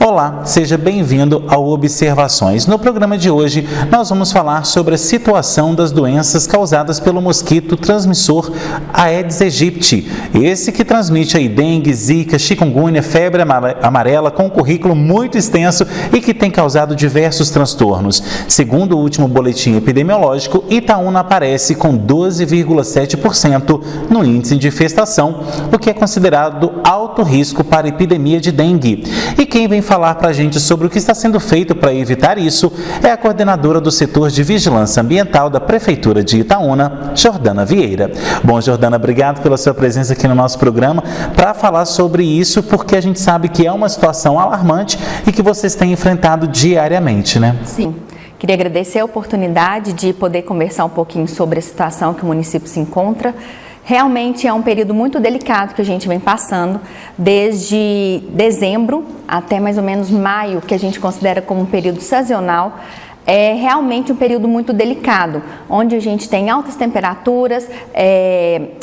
Olá, seja bem-vindo ao Observações. No programa de hoje, nós vamos falar sobre a situação das doenças causadas pelo mosquito transmissor Aedes aegypti. Esse que transmite aí dengue, zika, chikungunya, febre amarela com um currículo muito extenso e que tem causado diversos transtornos. Segundo o último boletim epidemiológico, Itaúna aparece com 12,7% no índice de infestação, o que é considerado alto risco para a epidemia de dengue. E quem vem falar para a gente sobre o que está sendo feito para evitar isso é a coordenadora do setor de vigilância ambiental da Prefeitura de Itaúna, Jordana Vieira. Bom, Jordana, obrigado pela sua presença aqui no nosso programa para falar sobre isso, porque a gente sabe que é uma situação alarmante e que vocês têm enfrentado diariamente, né? Sim. Queria agradecer a oportunidade de poder conversar um pouquinho sobre a situação que o município se encontra. Realmente é um período muito delicado que a gente vem passando, desde dezembro até mais ou menos maio, que a gente considera como um período sazonal. É realmente um período muito delicado, onde a gente tem altas temperaturas,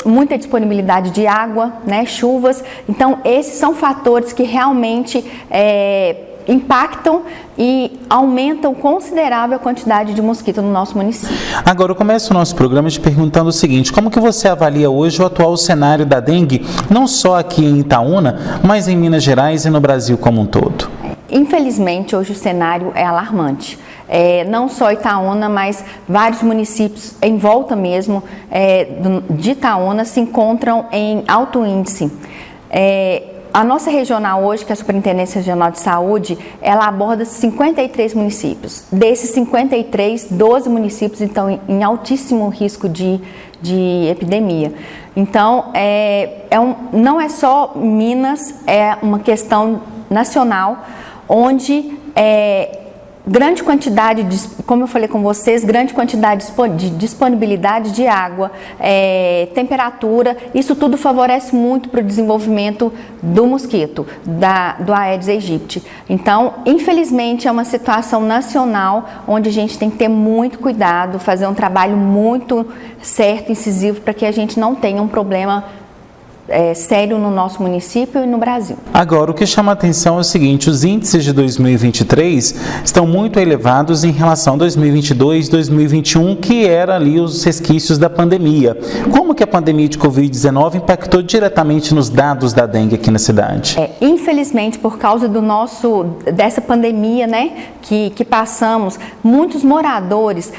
muita disponibilidade de água, né, chuvas. Então, esses são fatores que realmente impactam e aumentam considerável a quantidade de mosquito no nosso município. Agora, eu começo o nosso programa te perguntando o seguinte: como que você avalia hoje o atual cenário da dengue, não só aqui em Itaúna, mas em Minas Gerais e no Brasil como um todo? Infelizmente, hoje o cenário é alarmante. Não só Itaúna, mas vários municípios em volta mesmo de Itaúna se encontram em alto índice. A nossa regional hoje, que é a Superintendência Regional de Saúde, ela aborda 53 municípios. Desses 53, 12 municípios estão em altíssimo risco de epidemia. Então, não é só Minas, é uma questão nacional, onde grande quantidade, como eu falei com vocês, grande quantidade de disponibilidade de água, temperatura, isso tudo favorece muito para o desenvolvimento do mosquito, do Aedes aegypti. Então, infelizmente, é uma situação nacional onde a gente tem que ter muito cuidado, fazer um trabalho muito certo, incisivo, para que a gente não tenha um problema sério no nosso município e no Brasil. Agora, o que chama a atenção é o seguinte: os índices de 2023 estão muito elevados em relação a 2022, 2021, que era ali os resquícios da pandemia. Como que a pandemia de Covid-19 impactou diretamente nos dados da dengue aqui na cidade? Infelizmente, por causa dessa pandemia, né, que passamos, muitos moradores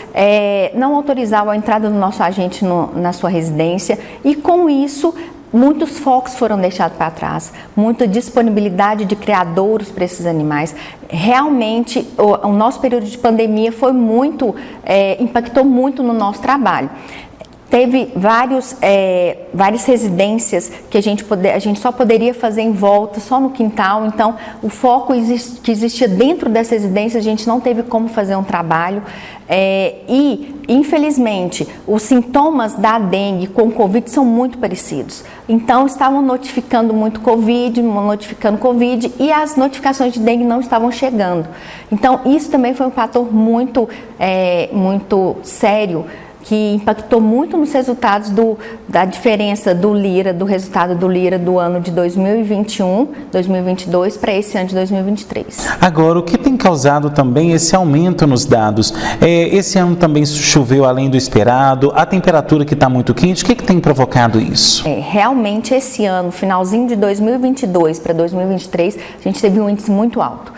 não autorizavam a entrada do nosso agente na sua residência, e com isso muitos focos foram deixados para trás, muita disponibilidade de criadouros para esses animais. Realmente, o nosso período de pandemia impactou muito no nosso trabalho. Teve várias residências que a gente só poderia fazer em volta, só no quintal. Então, o foco que existia dentro dessa residência, a gente não teve como fazer um trabalho. E, infelizmente, os sintomas da dengue com o Covid são muito parecidos. Então, estavam notificando Covid, e as notificações de dengue não estavam chegando. Então, isso também foi um fator muito sério, que impactou muito nos resultados da diferença do resultado do Lira do ano de 2021, 2022 para esse ano de 2023. Agora, o que tem causado também esse aumento nos dados? Esse ano também choveu além do esperado, a temperatura que está muito quente, o que tem provocado isso? Realmente, esse ano, finalzinho de 2022 para 2023, a gente teve um índice muito alto.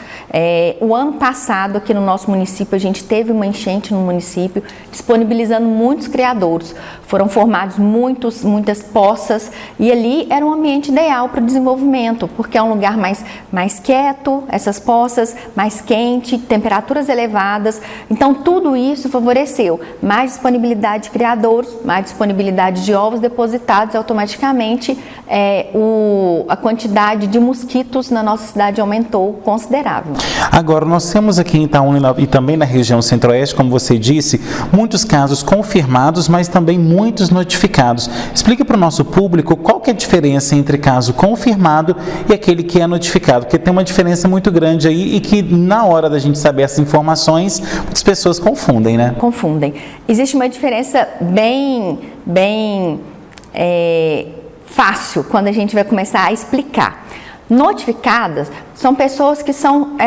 O ano passado, aqui no nosso município, a gente teve uma enchente no município, disponibilizando muitos criadouros. Foram formados muitas poças, e ali era um ambiente ideal para o desenvolvimento, porque é um lugar mais quieto, essas poças, mais quente, temperaturas elevadas. Então, tudo isso favoreceu mais disponibilidade de criadouros, mais disponibilidade de ovos depositados. Automaticamente, a quantidade de mosquitos na nossa cidade aumentou considerável. Agora, nós temos aqui em Itaúna e também na região centro-oeste, como você disse, muitos casos confirmados, mas também muitos notificados. Explica para o nosso público qual que é a diferença entre caso confirmado e aquele que é notificado, porque tem uma diferença muito grande aí e que na hora da gente saber essas informações, as pessoas confundem, né? Confundem. Existe uma diferença bem fácil quando a gente vai começar a explicar. Notificadas são pessoas que são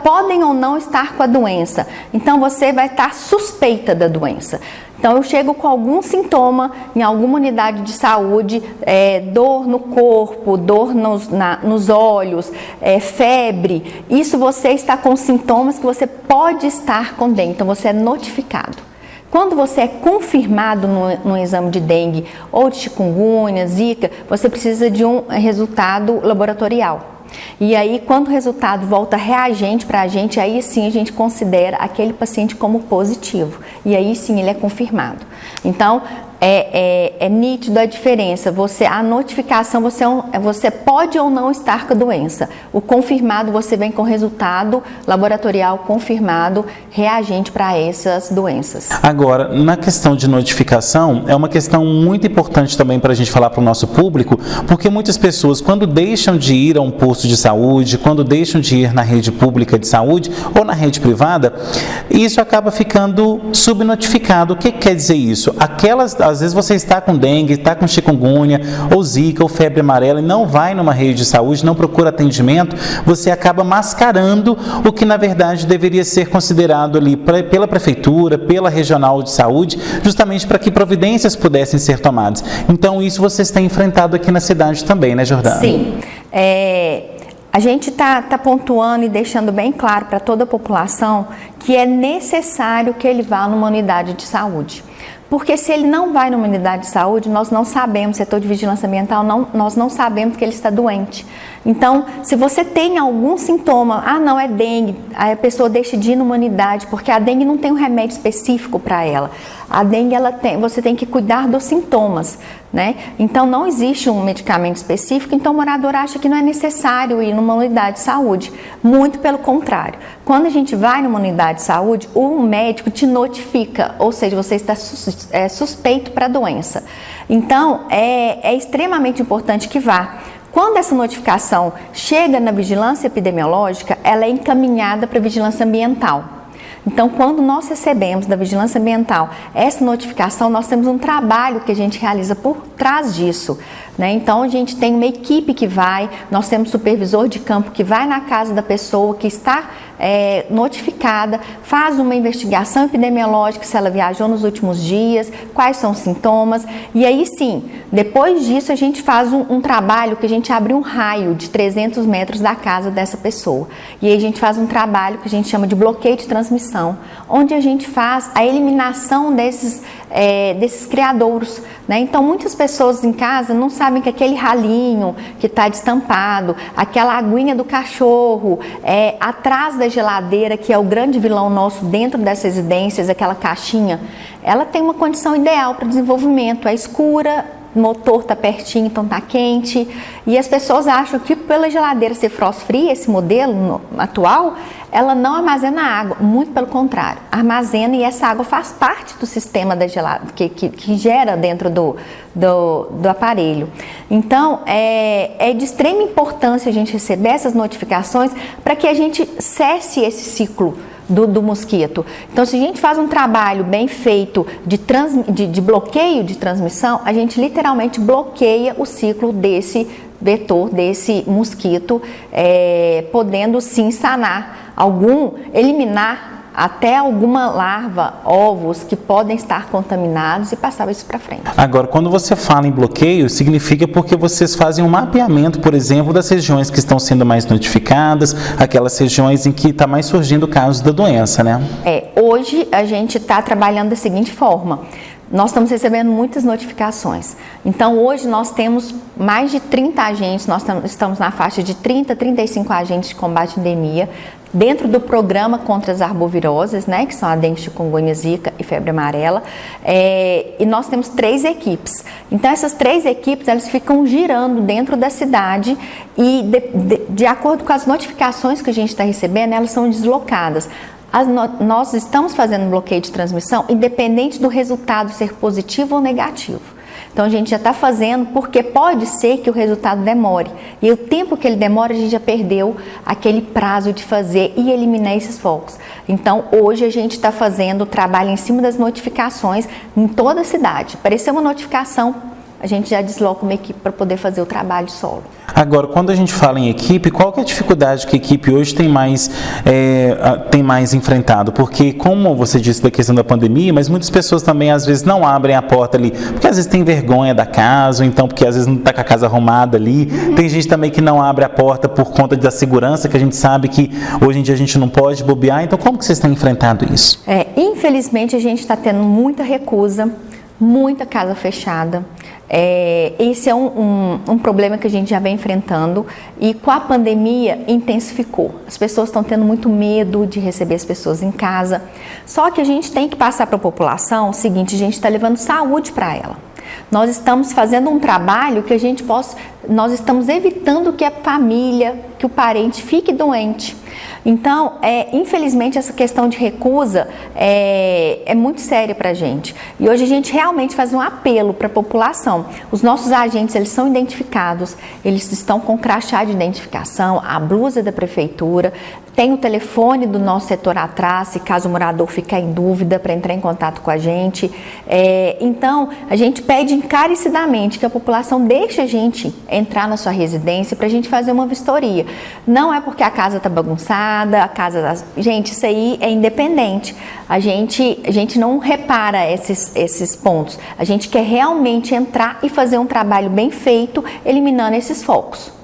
podem ou não estar com a doença. Então você vai estar suspeita da doença. Então eu chego com algum sintoma em alguma unidade de saúde, dor no corpo, dor nos olhos, febre. Isso você está com sintomas que você pode estar com dengue. Então você é notificado. Quando você é confirmado no exame de dengue ou de chikungunya, zika, você precisa de um resultado laboratorial. E aí, quando o resultado volta reagente para a gente, aí sim a gente considera aquele paciente como positivo. E aí sim ele é confirmado. Então, é nítido a diferença. A notificação, você pode ou não estar com a doença. O confirmado, você vem com resultado laboratorial confirmado, reagente para essas doenças. Agora, na questão de notificação, é uma questão muito importante também para a gente falar para o nosso público, porque muitas pessoas, quando deixam de ir a um posto de saúde, quando deixam de ir na rede pública de saúde ou na rede privada, isso acaba ficando subnotificado. O que quer dizer isso? Às vezes você está com dengue, está com chikungunya, ou zika, ou febre amarela e não vai numa rede de saúde, não procura atendimento, você acaba mascarando o que na verdade deveria ser considerado ali pela prefeitura, pela regional de saúde, justamente para que providências pudessem ser tomadas. Então isso vocês têm enfrentado aqui na cidade também, né, Jordana? Sim. A gente está pontuando e deixando bem claro para toda a população que é necessário que ele vá numa unidade de saúde. Porque se ele não vai numa unidade de saúde, nós não sabemos, setor de vigilância ambiental, nós não sabemos que ele está doente. Então, se você tem algum sintoma, não é dengue, aí a pessoa deixa de ir numa unidade, porque a dengue não tem um remédio específico para ela. A dengue, você tem que cuidar dos sintomas, né? Então, não existe um medicamento específico, então o morador acha que não é necessário ir numa unidade de saúde. Muito pelo contrário. Quando a gente vai numa unidade de saúde, o médico te notifica, ou seja, você está suspeito para a doença. Então, é extremamente importante que vá. Quando essa notificação chega na vigilância epidemiológica, ela é encaminhada para a vigilância ambiental. Então, quando nós recebemos da vigilância ambiental essa notificação, nós temos um trabalho que a gente realiza por trás disso, né? Então, a gente tem uma equipe que vai, nós temos supervisor de campo que vai na casa da pessoa que está notificada, faz uma investigação epidemiológica se ela viajou nos últimos dias, quais são os sintomas, e aí sim, depois disso a gente faz um trabalho que a gente abre um raio de 300 metros da casa dessa pessoa, e aí a gente faz um trabalho que a gente chama de bloqueio de transmissão, onde a gente faz a eliminação desses criadouros, né? Então muitas pessoas em casa não sabem que aquele ralinho que está destampado, aquela aguinha do cachorro, atrás da geladeira, que é o grande vilão nosso dentro dessas residências, aquela caixinha, ela tem uma condição ideal para desenvolvimento, é escura, o motor está pertinho, então está quente, e as pessoas acham que pela geladeira ser frost free, esse modelo atual, ela não armazena água, muito pelo contrário, armazena, e essa água faz parte do sistema da geladeira, que gera dentro do aparelho. Então, é de extrema importância a gente receber essas notificações para que a gente cesse esse ciclo do mosquito. Então, se a gente faz um trabalho bem feito de bloqueio de transmissão, a gente literalmente bloqueia o ciclo desse vetor, desse mosquito, podendo sim sanar eliminar até alguma larva, ovos que podem estar contaminados e passar isso para frente. Agora, quando você fala em bloqueio, significa porque vocês fazem um mapeamento, por exemplo, das regiões que estão sendo mais notificadas, aquelas regiões em que está mais surgindo casos da doença, né? Hoje a gente está trabalhando da seguinte forma. Nós estamos recebendo muitas notificações. Então, hoje nós temos mais de 30 agentes, nós estamos na faixa de 30 a 35 agentes de combate à endemia, dentro do programa contra as arboviroses, né, que são a dengue, chikungunya, zika e febre amarela, e nós temos 3 equipes. Então, essas 3 equipes, elas ficam girando dentro da cidade e, de acordo com as notificações que a gente está recebendo, elas são deslocadas. Nós estamos fazendo bloqueio de transmissão independente do resultado ser positivo ou negativo. Então a gente já está fazendo porque pode ser que o resultado demore. E o tempo que ele demora, a gente já perdeu aquele prazo de fazer e eliminar esses focos. Então hoje a gente está fazendo o trabalho em cima das notificações em toda a cidade. Apareceu uma notificação, a gente já desloca uma equipe para poder fazer o trabalho solo. Agora, quando a gente fala em equipe, qual que é a dificuldade que a equipe hoje tem mais enfrentado? Porque, como você disse da questão da pandemia, mas muitas pessoas também às vezes não abrem a porta ali, porque às vezes tem vergonha da casa, ou então porque às vezes não está com a casa arrumada ali. Tem gente também que não abre a porta por conta da segurança, que a gente sabe que hoje em dia a gente não pode bobear. Então, como que vocês têm enfrentado isso? Infelizmente, a gente está tendo muita recusa, muita casa fechada. Esse é um problema que a gente já vem enfrentando e com a pandemia intensificou. As pessoas estão tendo muito medo de receber as pessoas em casa. Só que a gente tem que passar para a população o seguinte: a gente está levando saúde para ela. Nós estamos fazendo um trabalho que nós estamos evitando que a família, que o parente fique doente. Então, infelizmente, essa questão de recusa é muito séria para a gente. E hoje a gente realmente faz um apelo para a população. Os nossos agentes, eles são identificados, eles estão com crachá de identificação, a blusa da prefeitura, tem o telefone do nosso setor atrás, se caso o morador ficar em dúvida, para entrar em contato com a gente. Então, a gente pede encarecidamente que a população deixe a gente entrar na sua residência para a gente fazer uma vistoria. Não é porque a casa está bagunçada, gente, isso aí é independente. A gente não repara esses pontos. A gente quer realmente entrar e fazer um trabalho bem feito, eliminando esses focos.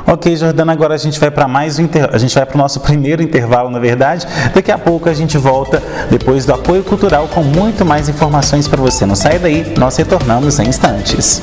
Ok, Jordana, agora a gente vai para o nosso primeiro intervalo, na verdade. Daqui a pouco a gente volta depois do apoio cultural com muito mais informações para você. Não sai daí, nós retornamos em instantes.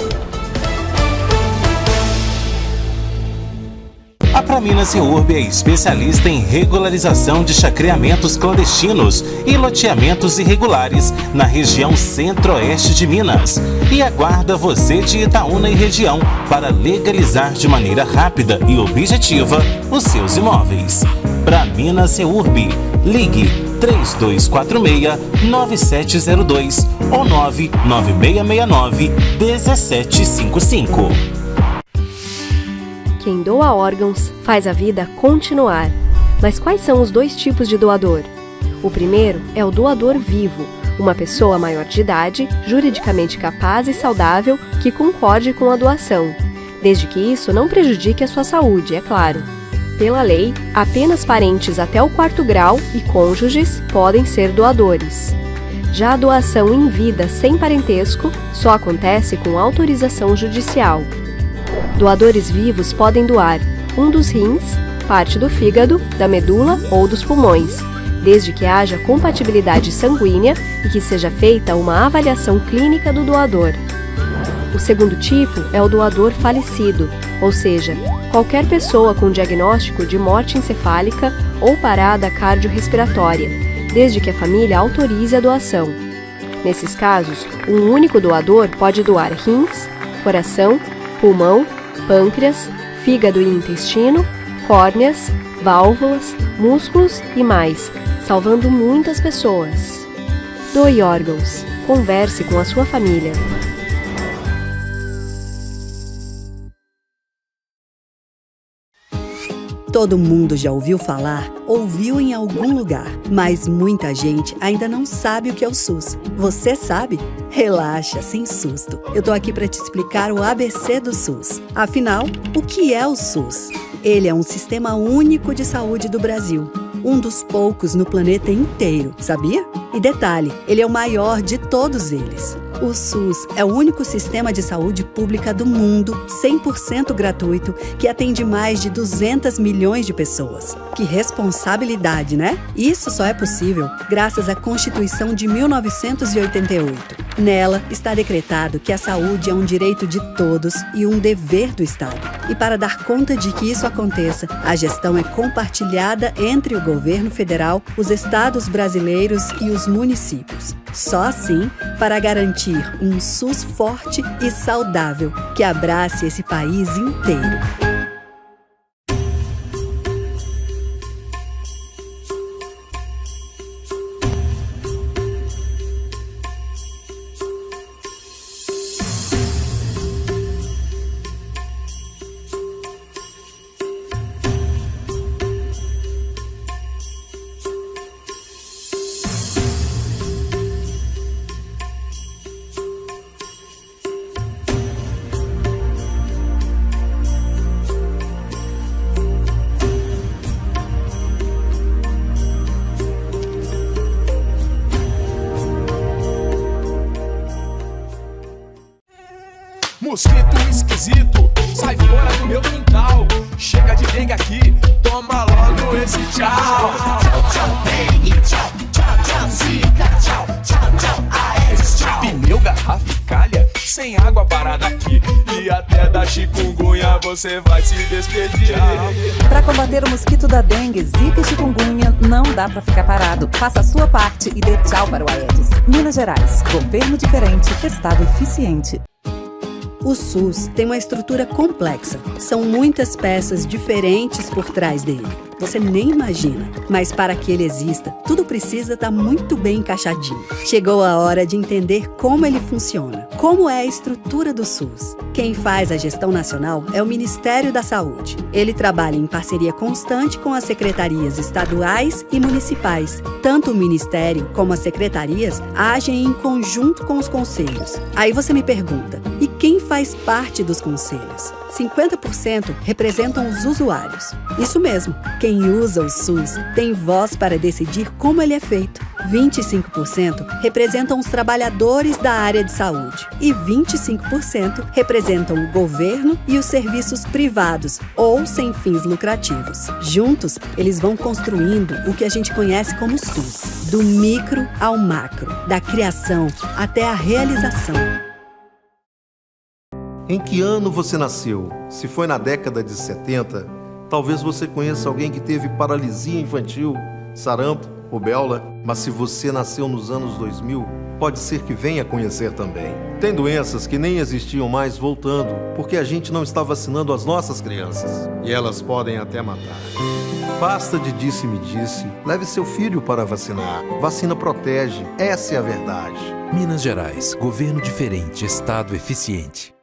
A Pramina Seurb é especialista em regularização de chacreamentos clandestinos e loteamentos irregulares na região centro-oeste de Minas e aguarda você de Itaúna e região para legalizar de maneira rápida e objetiva os seus imóveis. Pramina Seurb, ligue 3246-9702 ou 99669-1755. Quem doa órgãos faz a vida continuar. Mas quais são os dois tipos de doador? O primeiro é o doador vivo, uma pessoa maior de idade, juridicamente capaz e saudável que concorde com a doação, desde que isso não prejudique a sua saúde, é claro. Pela lei, apenas parentes até o 4º grau e cônjuges podem ser doadores. Já a doação em vida sem parentesco só acontece com autorização judicial. Doadores vivos podem doar um dos rins, parte do fígado, da medula ou dos pulmões, desde que haja compatibilidade sanguínea e que seja feita uma avaliação clínica do doador. O segundo tipo é o doador falecido, ou seja, qualquer pessoa com diagnóstico de morte encefálica ou parada cardiorrespiratória, desde que a família autorize a doação. Nesses casos, um único doador pode doar rins, coração, pulmão, pâncreas, fígado e intestino, córneas, válvulas, músculos e mais, salvando muitas pessoas. Doe órgãos. Converse com a sua família. Todo mundo já ouviu falar, ouviu em algum lugar, mas muita gente ainda não sabe o que é o SUS. Você sabe? Relaxa, sem susto. Eu tô aqui para te explicar o ABC do SUS. Afinal, o que é o SUS? Ele é um sistema único de saúde do Brasil. Um dos poucos no planeta inteiro, sabia? E detalhe, ele é o maior de todos eles. O SUS é o único sistema de saúde pública do mundo, 100% gratuito, que atende mais de 200 milhões de pessoas. Que responsabilidade, né? Isso só é possível graças à Constituição de 1988. Nela está decretado que a saúde é um direito de todos e um dever do Estado. E para dar conta de que isso aconteça, a gestão é compartilhada entre o governo federal, os estados brasileiros e os municípios. Só assim, para garantir um SUS forte e saudável que abrace esse país inteiro. mosquito esquisito, sai fora do meu quintal. Chega de dengue aqui, toma logo esse tchau. Tchau, tchau, dengue, tchau, tchau, tchau, zika, tchau, tchau, tchau, Aedes, tchau. Pneu, garrafa e calha, sem água parada aqui. E até da chikungunya você vai se despedir. Para combater o mosquito da dengue, zika e chikungunya, não dá para ficar parado. Faça a sua parte e dê tchau para o Aedes. Minas Gerais, governo diferente, estado eficiente. O SUS tem uma estrutura complexa. São muitas peças diferentes por trás dele. Você nem imagina. Mas para que ele exista, tudo precisa estar muito bem encaixadinho. Chegou a hora de entender como ele funciona. Como é a estrutura do SUS. Quem faz a gestão nacional é o Ministério da Saúde. Ele trabalha em parceria constante com as secretarias estaduais e municipais. Tanto o Ministério como as secretarias agem em conjunto com os conselhos. Aí você me pergunta, e quem faz parte dos conselhos? 50% representam os usuários. Isso mesmo, quem usa o SUS tem voz para decidir como ele é feito. 25% representam os trabalhadores da área de saúde e 25% representam o governo e os serviços privados ou sem fins lucrativos. Juntos, eles vão construindo o que a gente conhece como SUS, do micro ao macro, da criação até a realização. Em que ano você nasceu? Se foi na década de 70, talvez você conheça alguém que teve paralisia infantil, sarampo, rubéola, mas se você nasceu nos anos 2000, pode ser que venha conhecer também. Tem doenças que nem existiam mais voltando, porque a gente não está vacinando as nossas crianças. E elas podem até matar. Basta de disse-me-disse. Leve seu filho para vacinar. Vacina protege. Essa é a verdade. Minas Gerais, governo diferente, estado eficiente.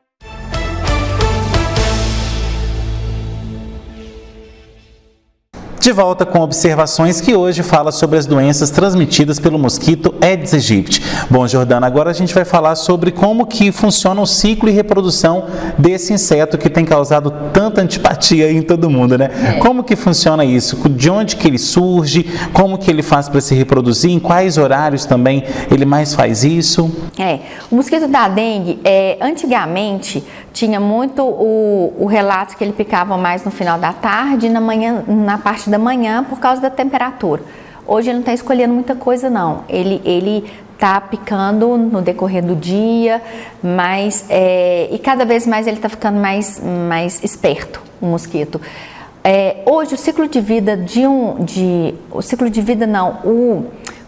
De volta com observações que hoje fala sobre as doenças transmitidas pelo mosquito Aedes aegypti. Bom, Jordana, agora a gente vai falar sobre como que funciona o ciclo e reprodução desse inseto que tem causado tanta antipatia em todo mundo, né? Como que funciona isso? De onde que ele surge? Como que ele faz para se reproduzir? Em quais horários também ele mais faz isso? O mosquito da dengue, antigamente, tinha muito o relato que ele picava mais no final da tarde e na parte da manhã por causa da temperatura. Hoje ele não está escolhendo muita coisa não, ele está picando no decorrer do dia, mas e cada vez mais ele está ficando mais esperto, o mosquito. Hoje o ciclo de vida o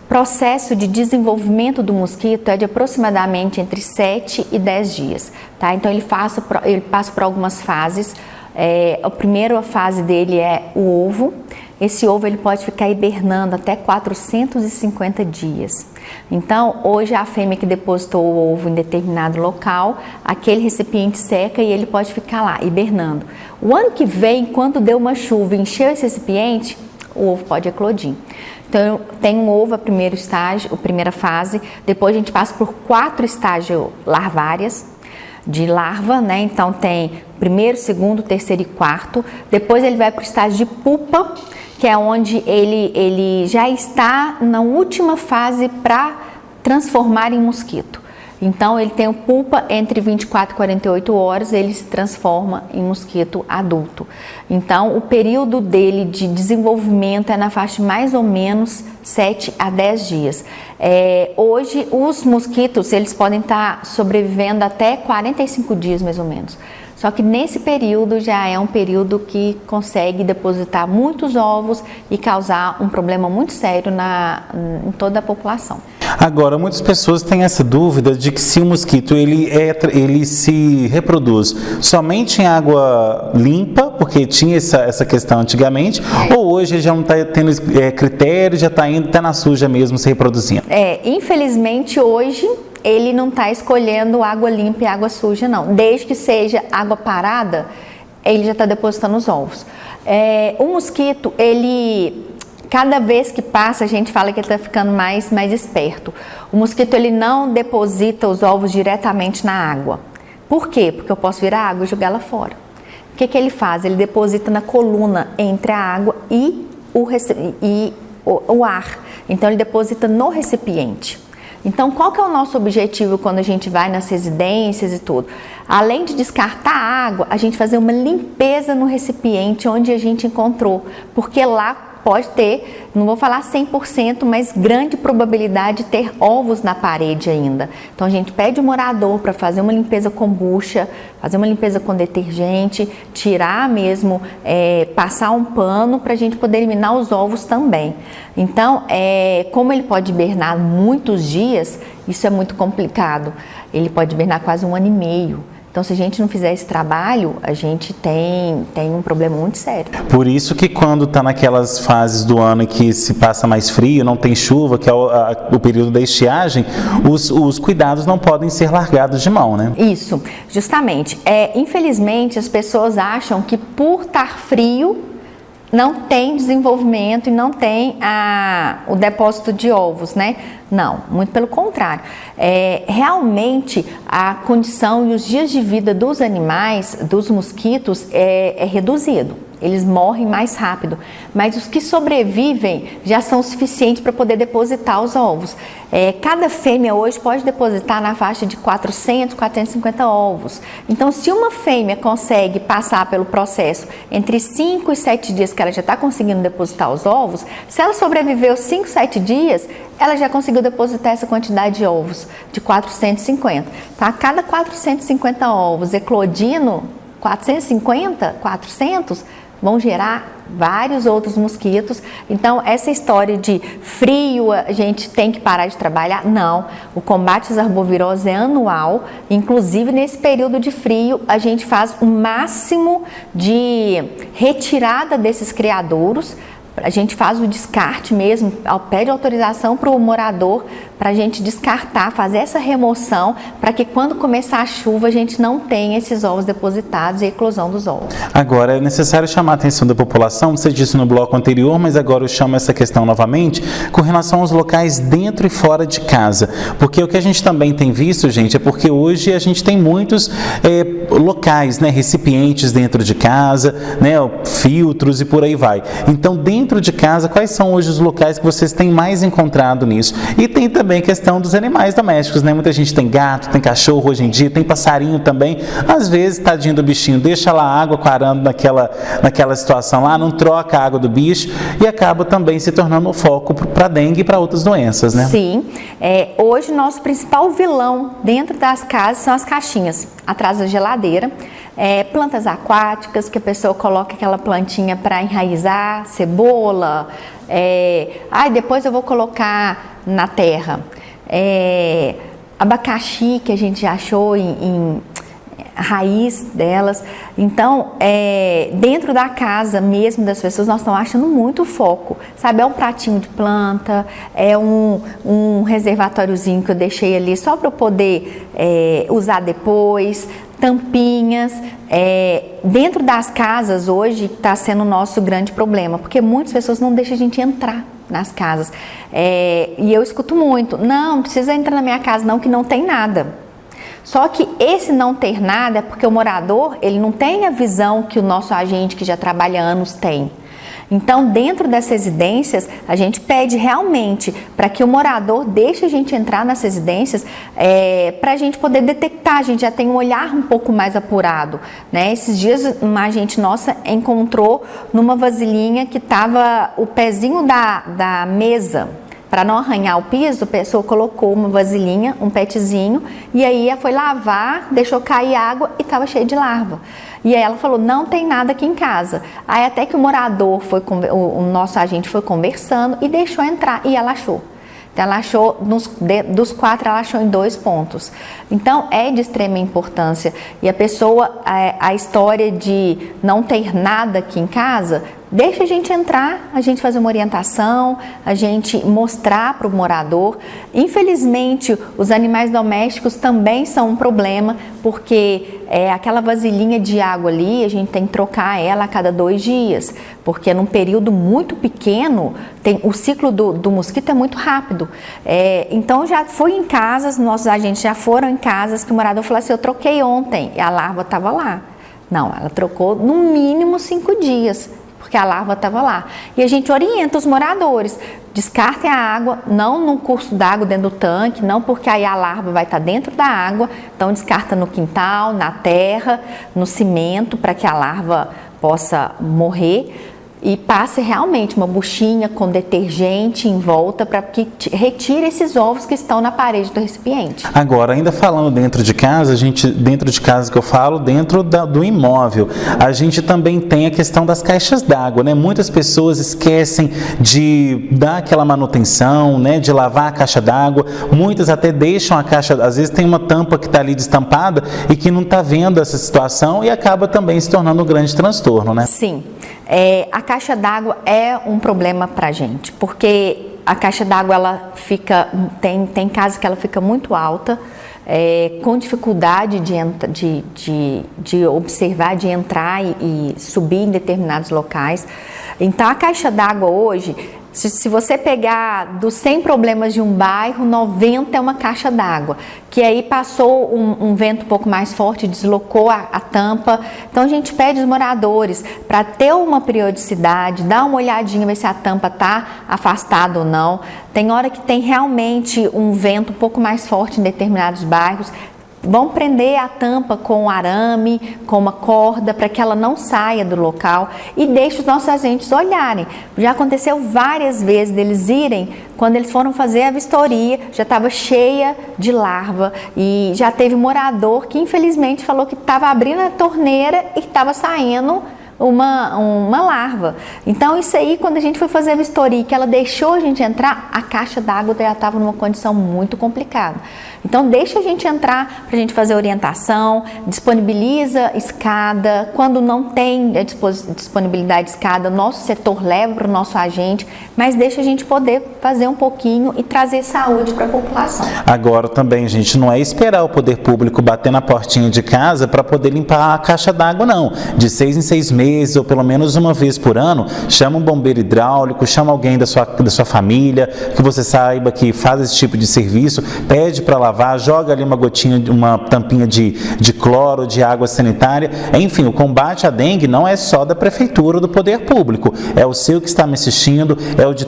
processo de desenvolvimento do mosquito é de aproximadamente entre 7 e 10 dias, tá? Então ele passa por algumas fases. A primeira fase dele é o ovo. Esse ovo ele pode ficar hibernando até 450 dias. Então, hoje a fêmea que depositou o ovo em determinado local, aquele recipiente seca e ele pode ficar lá hibernando. O ano que vem, quando deu uma chuva e encheu esse recipiente, o ovo pode eclodir. Então, tem um ovo, a primeira fase, depois a gente passa por 4 estágios larvárias, de larva, né? Então tem primeiro, segundo, terceiro e quarto. Depois ele vai para o estágio de pupa, que é onde ele já está na última fase para transformar em mosquito. Então ele tem o pupa, entre 24 e 48 horas ele se transforma em mosquito adulto. Então o período dele de desenvolvimento é na faixa de mais ou menos 7 a 10 dias. Hoje os mosquitos eles podem estar sobrevivendo até 45 dias mais ou menos. Só que nesse período já é um período que consegue depositar muitos ovos e causar um problema muito sério em toda a população. Agora, muitas pessoas têm essa dúvida de que se o mosquito ele se reproduz somente em água limpa, porque tinha essa questão antigamente, ou hoje ele já não está tendo critério, já está indo até na suja mesmo se reproduzindo? Infelizmente hoje ele não está escolhendo água limpa e água suja não, desde que seja água parada, ele já está depositando os ovos. O mosquito, cada vez que passa, a gente fala que ele está ficando mais esperto. O mosquito ele não deposita os ovos diretamente na água. Por quê? Porque eu posso virar a água e jogar ela fora. O que ele faz? Ele deposita na coluna entre a água e o ar. Então ele deposita no recipiente. Então, qual que é o nosso objetivo quando a gente vai nas residências e tudo? Além de descartar a água, a gente fazer uma limpeza no recipiente onde a gente encontrou, porque lá pode ter, não vou falar 100%, mas grande probabilidade de ter ovos na parede ainda. Então a gente pede o morador para fazer uma limpeza com bucha, fazer uma limpeza com detergente, tirar mesmo, passar um pano para a gente poder eliminar os ovos também. Então, como ele pode hibernar muitos dias, isso é muito complicado. Ele pode hibernar quase 1 ano e meio. Então, se a gente não fizer esse trabalho, a gente tem um problema muito sério. Por isso que quando está naquelas fases do ano em que se passa mais frio, não tem chuva, que é o período da estiagem, os cuidados não podem ser largados de mão, né? Isso, justamente. Infelizmente, as pessoas acham que por estar frio, não tem desenvolvimento e não tem o depósito de ovos, né? Não, muito pelo contrário. Realmente, a condição e os dias de vida dos animais, dos mosquitos, é reduzido. Eles morrem mais rápido, mas os que sobrevivem já são suficientes para poder depositar os ovos. Cada fêmea hoje pode depositar na faixa de 400, 450 ovos. Então, se uma fêmea consegue passar pelo processo entre 5 e 7 dias que ela já está conseguindo depositar os ovos, se ela sobreviveu 5, 7 dias, ela já conseguiu depositar essa quantidade de ovos, de 450. Tá? A cada 450 ovos eclodindo, 450, 400, vão gerar vários outros mosquitos. Então, essa história de frio, a gente tem que parar de trabalhar, não. O combate às arboviroses é anual, inclusive nesse período de frio, a gente faz o máximo de retirada desses criadouros. A gente faz o descarte mesmo, pede autorização para o morador para a gente descartar, fazer essa remoção, para que quando começar a chuva a gente não tenha esses ovos depositados e a eclosão dos ovos. Agora, é necessário chamar a atenção da população, você disse no bloco anterior, mas agora eu chamo essa questão novamente, com relação aos locais dentro e fora de casa. Porque o que a gente também tem visto, gente, é porque hoje a gente tem muitos locais, né, recipientes dentro de casa, né, filtros e por aí vai. Então, dentro de casa, quais são hoje os locais que vocês têm mais encontrado nisso? E tem também a questão dos animais domésticos, né? Muita gente tem gato, tem cachorro hoje em dia, tem passarinho também. Às vezes, tadinho do bichinho, deixa lá a água quarando naquela situação lá, não troca a água do bicho e acaba também se tornando um foco para dengue e para outras doenças, né? Sim. Hoje, nosso principal vilão dentro das casas são as caixinhas, atrás da geladeira. Plantas aquáticas, que a pessoa coloca aquela plantinha para enraizar, cebola, depois eu vou colocar na terra, abacaxi, que a gente já achou em raiz delas. Então, dentro da casa mesmo das pessoas, nós estamos achando muito foco, sabe? É um pratinho de planta, é um reservatóriozinho que eu deixei ali só para eu poder usar depois, tampinhas. Dentro das casas hoje está sendo o nosso grande problema, porque muitas pessoas não deixam a gente entrar nas casas. E eu escuto muito, não precisa entrar na minha casa não, que não tem nada. Só que esse não ter nada é porque o morador, ele não tem a visão que o nosso agente que já trabalha há anos tem. Então, dentro das residências, a gente pede realmente para que o morador deixe a gente entrar nas residências para a gente poder detectar, a gente já tem um olhar um pouco mais apurado, né? Esses dias uma agente nossa encontrou numa vasilhinha que estava o pezinho da mesa. Para não arranhar o piso, a pessoa colocou uma vasilhinha, um petzinho, e aí ela foi lavar, deixou cair água e estava cheio de larva. E aí ela falou, não tem nada aqui em casa. Aí até que o morador, o nosso agente foi conversando e deixou entrar, e ela achou. Então, ela achou, dos 4, ela achou em 2 pontos. Então, é de extrema importância. E a pessoa, a história de não ter nada aqui em casa, deixa a gente entrar, a gente fazer uma orientação, a gente mostrar para o morador. Infelizmente, os animais domésticos também são um problema, porque aquela vasilhinha de água ali, a gente tem que trocar ela a cada 2 dias, porque num período muito pequeno, o ciclo do mosquito é muito rápido. Então, já foi em casas, nossos agentes já foram em casas que o morador falou assim, eu troquei ontem, e a larva estava lá. Não, ela trocou no mínimo 5 dias. Porque a larva estava lá. E a gente orienta os moradores, descartem a água, não no curso d'água dentro do tanque, não porque aí a larva vai estar dentro da água, então descarta no quintal, na terra, no cimento, para que a larva possa morrer. E passe realmente uma buchinha com detergente em volta para que retire esses ovos que estão na parede do recipiente. Agora, ainda falando dentro de casa, dentro de casa que eu falo, dentro do imóvel, a gente também tem a questão das caixas d'água, né? Muitas pessoas esquecem de dar aquela manutenção, né? De lavar a caixa d'água, muitas até deixam a caixa, às vezes tem uma tampa que está ali destampada e que não está vendo essa situação e acaba também se tornando um grande transtorno, né? Sim. A caixa d'água é um problema para a gente, porque a caixa d'água ela tem casos que ela fica muito alta, com dificuldade de observar, de entrar e subir em determinados locais. Então a caixa d'água hoje, se você pegar dos 100 problemas de um bairro, 90 é uma caixa d'água, que aí passou um vento um pouco mais forte, deslocou a tampa. Então a gente pede aos moradores para ter uma periodicidade, dar uma olhadinha, ver se a tampa está afastada ou não. Tem hora que tem realmente um vento um pouco mais forte em determinados bairros. Vão prender a tampa com arame, com uma corda, para que ela não saia do local e deixe os nossos agentes olharem. Já aconteceu várias vezes deles irem, quando eles foram fazer a vistoria, já estava cheia de larva e já teve morador que infelizmente falou que estava abrindo a torneira e estava saindo uma larva. Então isso aí, quando a gente foi fazer a vistoria, que ela deixou a gente entrar, a caixa d'água já estava numa condição muito complicada. Então deixa a gente entrar para a gente fazer orientação, disponibiliza escada. Quando não tem a disponibilidade de escada, nosso setor leva para o nosso agente, mas deixa a gente poder fazer um pouquinho e trazer saúde para a população. Agora também, gente, não é esperar o poder público bater na portinha de casa para poder limpar a caixa d'água, não. De 6 em 6 meses, ou pelo menos uma vez por ano, chama um bombeiro hidráulico, chama alguém da sua família, que você saiba que faz esse tipo de serviço, pede para lavar, joga ali uma gotinha, uma tampinha de cloro, de água sanitária. Enfim, o combate à dengue não é só da prefeitura ou do poder público, é o seu que está me assistindo, é de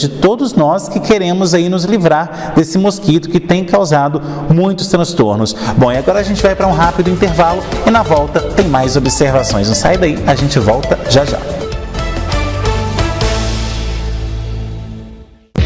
todos nós que queremos aí nos livrar desse mosquito que tem causado muitos transtornos. Bom, e agora a gente vai para um rápido intervalo e na volta tem mais observações. Não sai daí, a gente volta já já.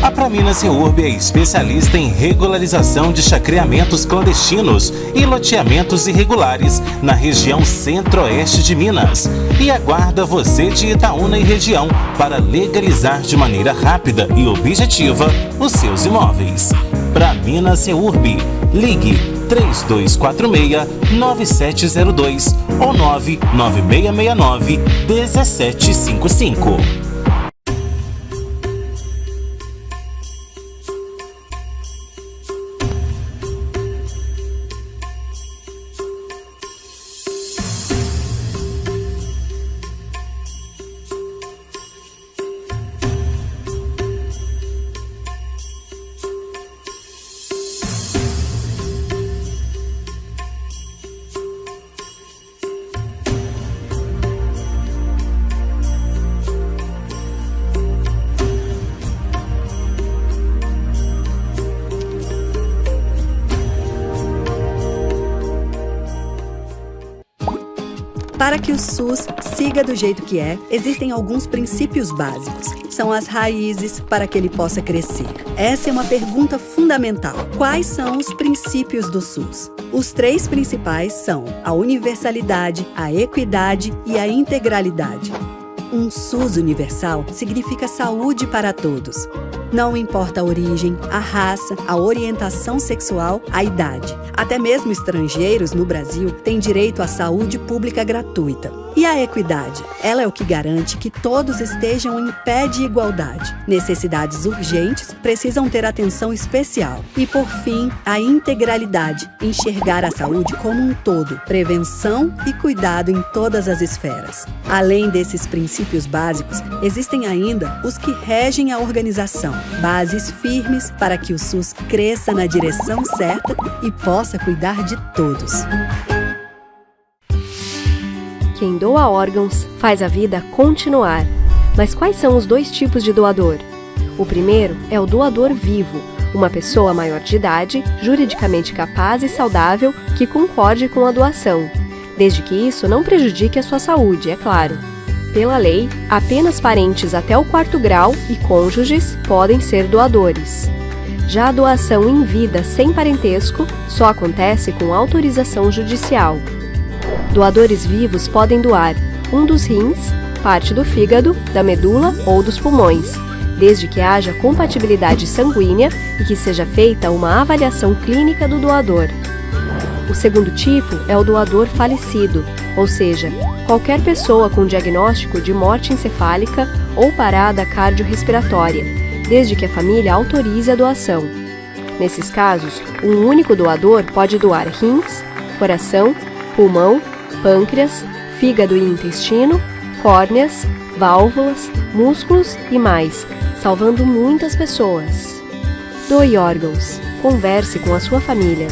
A Pramina Seurb é especialista em regularização de chacreamentos clandestinos e loteamentos irregulares na região centro-oeste de Minas e aguarda você de Itaúna e região para legalizar de maneira rápida e objetiva os seus imóveis. Pramina Seurb, ligue 3246-9702 ou 99669-1755. Para que o SUS siga do jeito que é, existem alguns princípios básicos. São as raízes para que ele possa crescer. Essa é uma pergunta fundamental. Quais são os princípios do SUS? Os 3 principais são a universalidade, a equidade e a integralidade. Um SUS universal significa saúde para todos. Não importa a origem, a raça, a orientação sexual, a idade. Até mesmo estrangeiros no Brasil têm direito à saúde pública gratuita. E a equidade? Ela é o que garante que todos estejam em pé de igualdade. Necessidades urgentes precisam ter atenção especial. E, por fim, a integralidade. Enxergar a saúde como um todo. Prevenção e cuidado em todas as esferas. Além desses princípios básicos, existem ainda os que regem a organização. Bases firmes para que o SUS cresça na direção certa e possa cuidar de todos. Quem doa órgãos faz a vida continuar. Mas quais são os 2 tipos de doador? O primeiro é o doador vivo, uma pessoa maior de idade, juridicamente capaz e saudável que concorde com a doação, desde que isso não prejudique a sua saúde, é claro. Pela lei, apenas parentes até o 4º grau e cônjuges podem ser doadores. Já a doação em vida sem parentesco só acontece com autorização judicial. Doadores vivos podem doar um dos rins, parte do fígado, da medula ou dos pulmões, desde que haja compatibilidade sanguínea e que seja feita uma avaliação clínica do doador. O segundo tipo é o doador falecido, ou seja, qualquer pessoa com diagnóstico de morte encefálica ou parada cardiorrespiratória, desde que a família autorize a doação. Nesses casos, um único doador pode doar rins, coração, pulmão, pâncreas, fígado e intestino, córneas, válvulas, músculos e mais, salvando muitas pessoas. Doe órgãos. Converse com a sua família.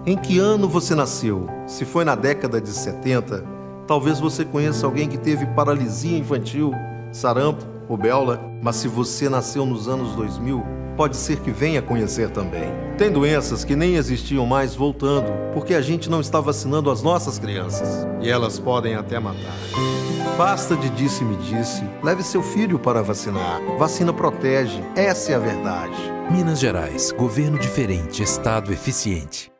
Em que ano você nasceu? Se foi na década de 70, talvez você conheça alguém que teve paralisia infantil, sarampo, rubéola, mas se você nasceu nos anos 2000, pode ser que venha conhecer também. Tem doenças que nem existiam mais voltando, porque a gente não está vacinando as nossas crianças. E elas podem até matar. Basta de disse-me-disse. Leve seu filho para vacinar. Vacina protege. Essa é a verdade. Minas Gerais, governo diferente, estado eficiente.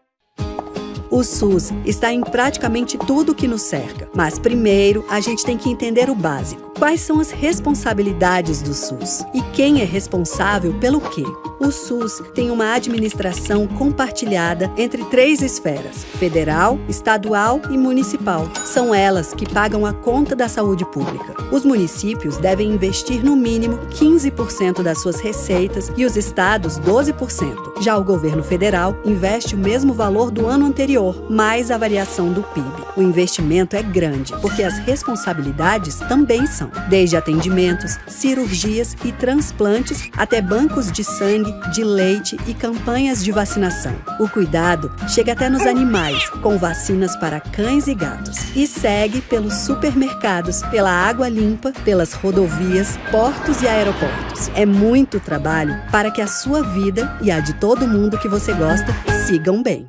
O SUS está em praticamente tudo que nos cerca. Mas primeiro, a gente tem que entender o básico. Quais são as responsabilidades do SUS? E quem é responsável pelo quê? O SUS tem uma administração compartilhada entre 3 esferas: federal, estadual e municipal. São elas que pagam a conta da saúde pública. Os municípios devem investir no mínimo 15% das suas receitas e os estados 12%. Já o governo federal investe o mesmo valor do ano anterior, mais a variação do PIB. O investimento é grande, porque as responsabilidades também são, desde atendimentos, cirurgias e transplantes até bancos de sangue, de leite e campanhas de vacinação. O cuidado chega até nos animais, com vacinas para cães e gatos. E segue pelos supermercados, pela água limpa, pelas rodovias, portos e aeroportos. É muito trabalho para que a sua vida e a de todo mundo que você gosta sigam bem.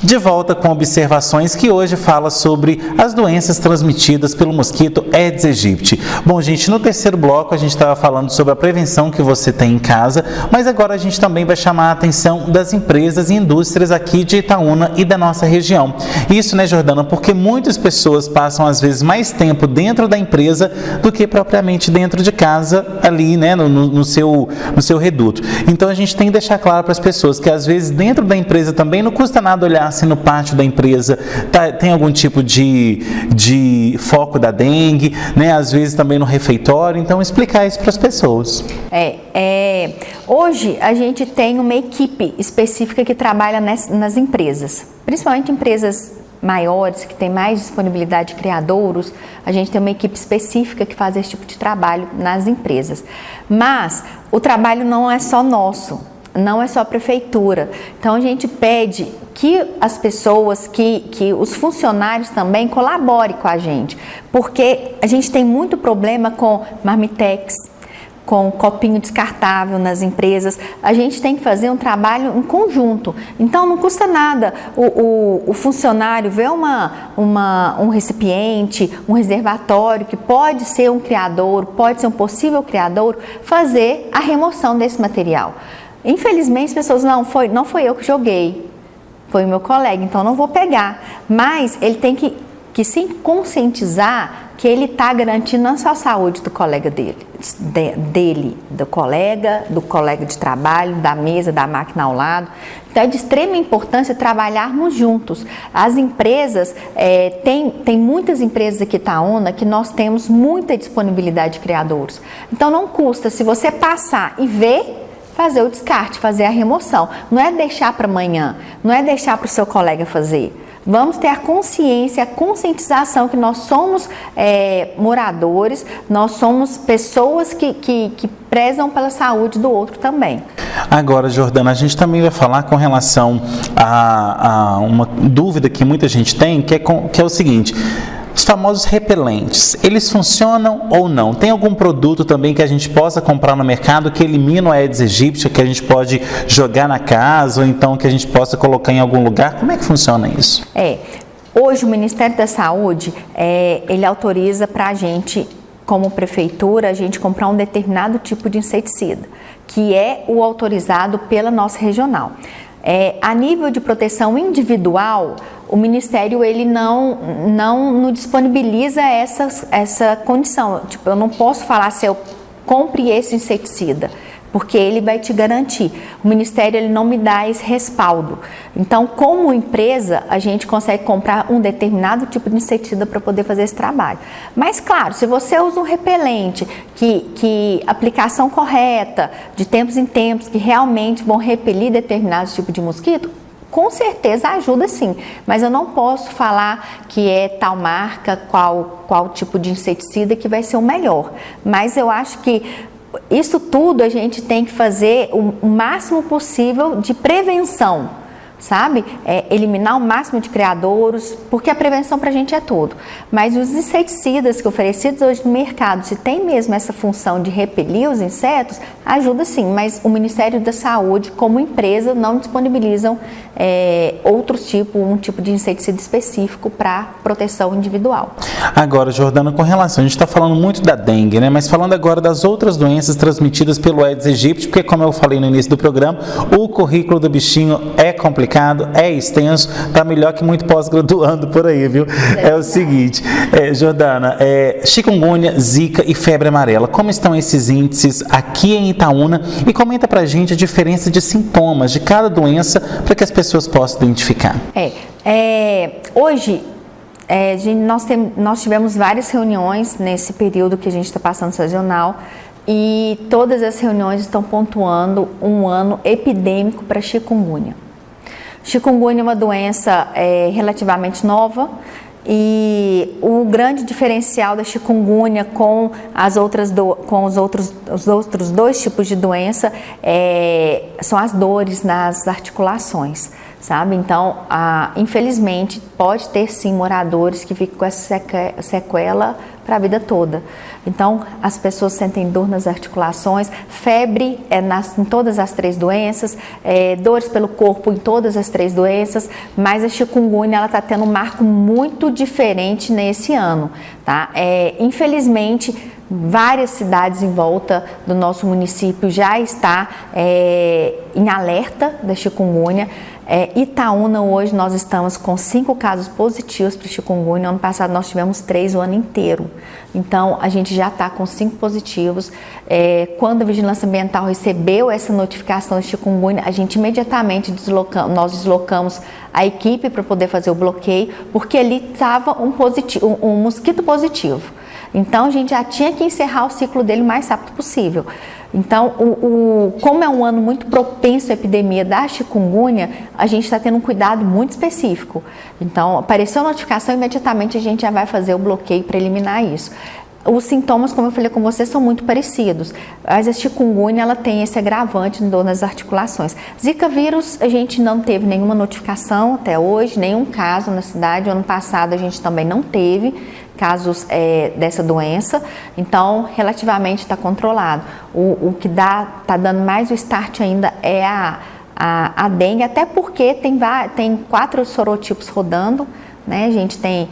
De volta com observações que hoje fala sobre as doenças transmitidas pelo mosquito Aedes aegypti. Bom, gente, no terceiro bloco a gente estava falando sobre a prevenção que você tem em casa, mas agora a gente também vai chamar a atenção das empresas e indústrias aqui de Itaúna e da nossa região. Isso, né, Jordana, porque muitas pessoas passam às vezes mais tempo dentro da empresa do que propriamente dentro de casa, ali, né, no seu reduto. Então a gente tem que deixar claro para as pessoas que às vezes dentro da empresa também não custa nada olhar se no pátio da empresa tem algum tipo de foco da dengue, né? Às vezes também no refeitório, então explicar isso para as pessoas. Hoje a gente tem uma equipe específica que trabalha nas empresas, principalmente empresas maiores, que têm mais disponibilidade de criadouros. A gente tem uma equipe específica que faz esse tipo de trabalho nas empresas. Mas o trabalho não é só nosso, não é só a prefeitura. Então a gente pede que as pessoas, que os funcionários também colaborem com a gente, porque a gente tem muito problema com marmitex, com copinho descartável nas empresas. A gente tem que fazer um trabalho em conjunto. Então não custa nada o funcionário ver um recipiente, um reservatório que pode ser um criadouro, pode ser um possível criadouro, fazer a remoção desse material. Infelizmente as pessoas, não foi eu que joguei, foi o meu colega, então não vou pegar. Mas ele tem que se conscientizar que ele está garantindo não só a saúde do colega do colega de trabalho, da mesa, da máquina ao lado. Então é de extrema importância trabalharmos juntos. As empresas, tem muitas empresas aqui em Itaúna que nós temos muita disponibilidade de criadouros. Então não custa, se você passar e ver, fazer o descarte, fazer a remoção. Não é deixar para amanhã, não é deixar para o seu colega fazer. Vamos ter a consciência, a conscientização que nós somos moradores, nós somos pessoas que prezam pela saúde do outro também. Agora, Jordana, a gente também vai falar com relação a uma dúvida que muita gente tem, que é o seguinte: os famosos repelentes, eles funcionam ou não? Tem algum produto também que a gente possa comprar no mercado que elimina o Aedes aegypti, que a gente pode jogar na casa ou então que a gente possa colocar em algum lugar? Como é que funciona isso? Hoje o Ministério da Saúde, ele autoriza para a gente, como prefeitura, a gente comprar um determinado tipo de inseticida, que é o autorizado pela nossa regional. A nível de proteção individual, o Ministério ele não disponibiliza essa condição. Tipo, eu não posso falar se eu compre esse inseticida, porque ele vai te garantir. O Ministério ele não me dá esse respaldo. Então, como empresa, a gente consegue comprar um determinado tipo de inseticida para poder fazer esse trabalho. Mas, claro, se você usa um repelente, que aplicação correta, de tempos em tempos, que realmente vão repelir determinados tipos de mosquito, com certeza ajuda sim, mas eu não posso falar que é tal marca, qual tipo de inseticida que vai ser o melhor. Mas eu acho que isso tudo a gente tem que fazer o máximo possível de prevenção, sabe? Eliminar o máximo de criadouros, porque a prevenção pra gente é tudo. Mas os inseticidas que oferecidos hoje no mercado, se tem mesmo essa função de repelir os insetos, ajuda sim, mas o Ministério da Saúde, como empresa, não disponibilizam um tipo de inseticida específico para proteção individual. Agora, Jordana, com relação, a gente está falando muito da dengue, né? Mas falando agora das outras doenças transmitidas pelo Aedes aegypti, porque como eu falei no início do programa, o currículo do bichinho é complicado, é extenso, tá melhor que muito pós-graduando por aí, viu? É o seguinte, Jordana, chikungunya, zika e febre amarela, como estão esses índices aqui em Itaúna? E comenta pra gente a diferença de sintomas de cada doença para que as pessoas possam identificar. Hoje, nós tivemos várias reuniões nesse período que a gente está passando sazonal e todas as reuniões estão pontuando um ano epidêmico para chikungunya. Chikungunya é uma doença relativamente nova e o grande diferencial da chikungunya com os outros dois tipos de doença são as dores nas articulações, sabe? Então, infelizmente, pode ter sim moradores que ficam com essa sequela para a vida toda. Então, as pessoas sentem dor nas articulações, febre em todas as três doenças, dores pelo corpo em todas as três doenças, mas a chikungunya ela está tendo um marco muito diferente nesse ano, tá? Infelizmente, várias cidades em volta do nosso município já está em alerta da chikungunya. Itaúna, hoje, nós estamos com 5 casos positivos para chikungunya. Ano passado, nós tivemos 3 o ano inteiro. Então, a gente já está com 5 positivos. Quando a Vigilância Ambiental recebeu essa notificação de chikungunya, a gente imediatamente deslocamos a equipe para poder fazer o bloqueio, porque ali estava um mosquito positivo. Então, a gente já tinha que encerrar o ciclo dele o mais rápido possível. Então, como é um ano muito propenso à epidemia da chikungunya, a gente está tendo um cuidado muito específico. Então, apareceu a notificação, imediatamente a gente já vai fazer o bloqueio para eliminar isso. Os sintomas, como eu falei com você, são muito parecidos, mas a chikungunya ela tem esse agravante de dor nas articulações. Zika vírus, a gente não teve nenhuma notificação até hoje, nenhum caso na cidade. O ano passado a gente também não teve casos dessa doença, então relativamente está controlado. O que está dando mais o start ainda é a dengue, até porque tem 4 sorotipos rodando, né? A gente tem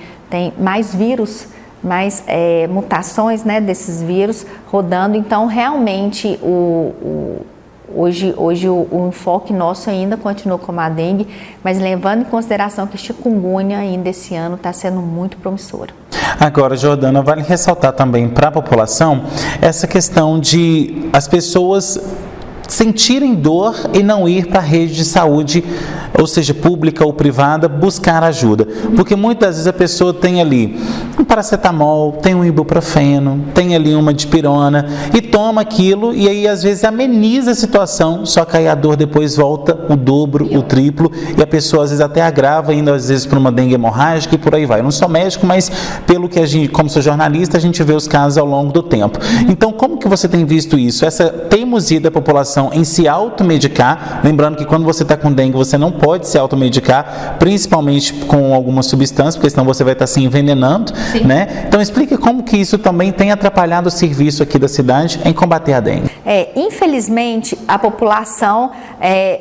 mais vírus, mais mutações, né, desses vírus rodando, então realmente hoje o enfoque nosso ainda continua como a dengue, mas levando em consideração que a chikungunya ainda esse ano está sendo muito promissora. Agora, Jordana, vale ressaltar também para a população essa questão de as pessoas sentirem dor e não ir para a rede de saúde, ou seja, pública ou privada, buscar ajuda. Porque muitas vezes a pessoa tem ali um paracetamol, tem um ibuprofeno, tem ali uma dipirona e toma aquilo e aí às vezes ameniza a situação, só que aí a dor depois volta o dobro, o triplo e a pessoa às vezes até agrava, indo às vezes para uma dengue hemorrágica e por aí vai. Eu não sou médico, mas pelo que a gente, como sou jornalista, a gente vê os casos ao longo do tempo. Então, como que você tem visto isso? Essa teimosia da população em se automedicar, lembrando que quando você está com dengue, você não pode se automedicar, principalmente com alguma substância, porque senão você vai estar se envenenando, né? Então, explique como que isso também tem atrapalhado o serviço aqui da cidade em combater a dengue. Infelizmente, a população,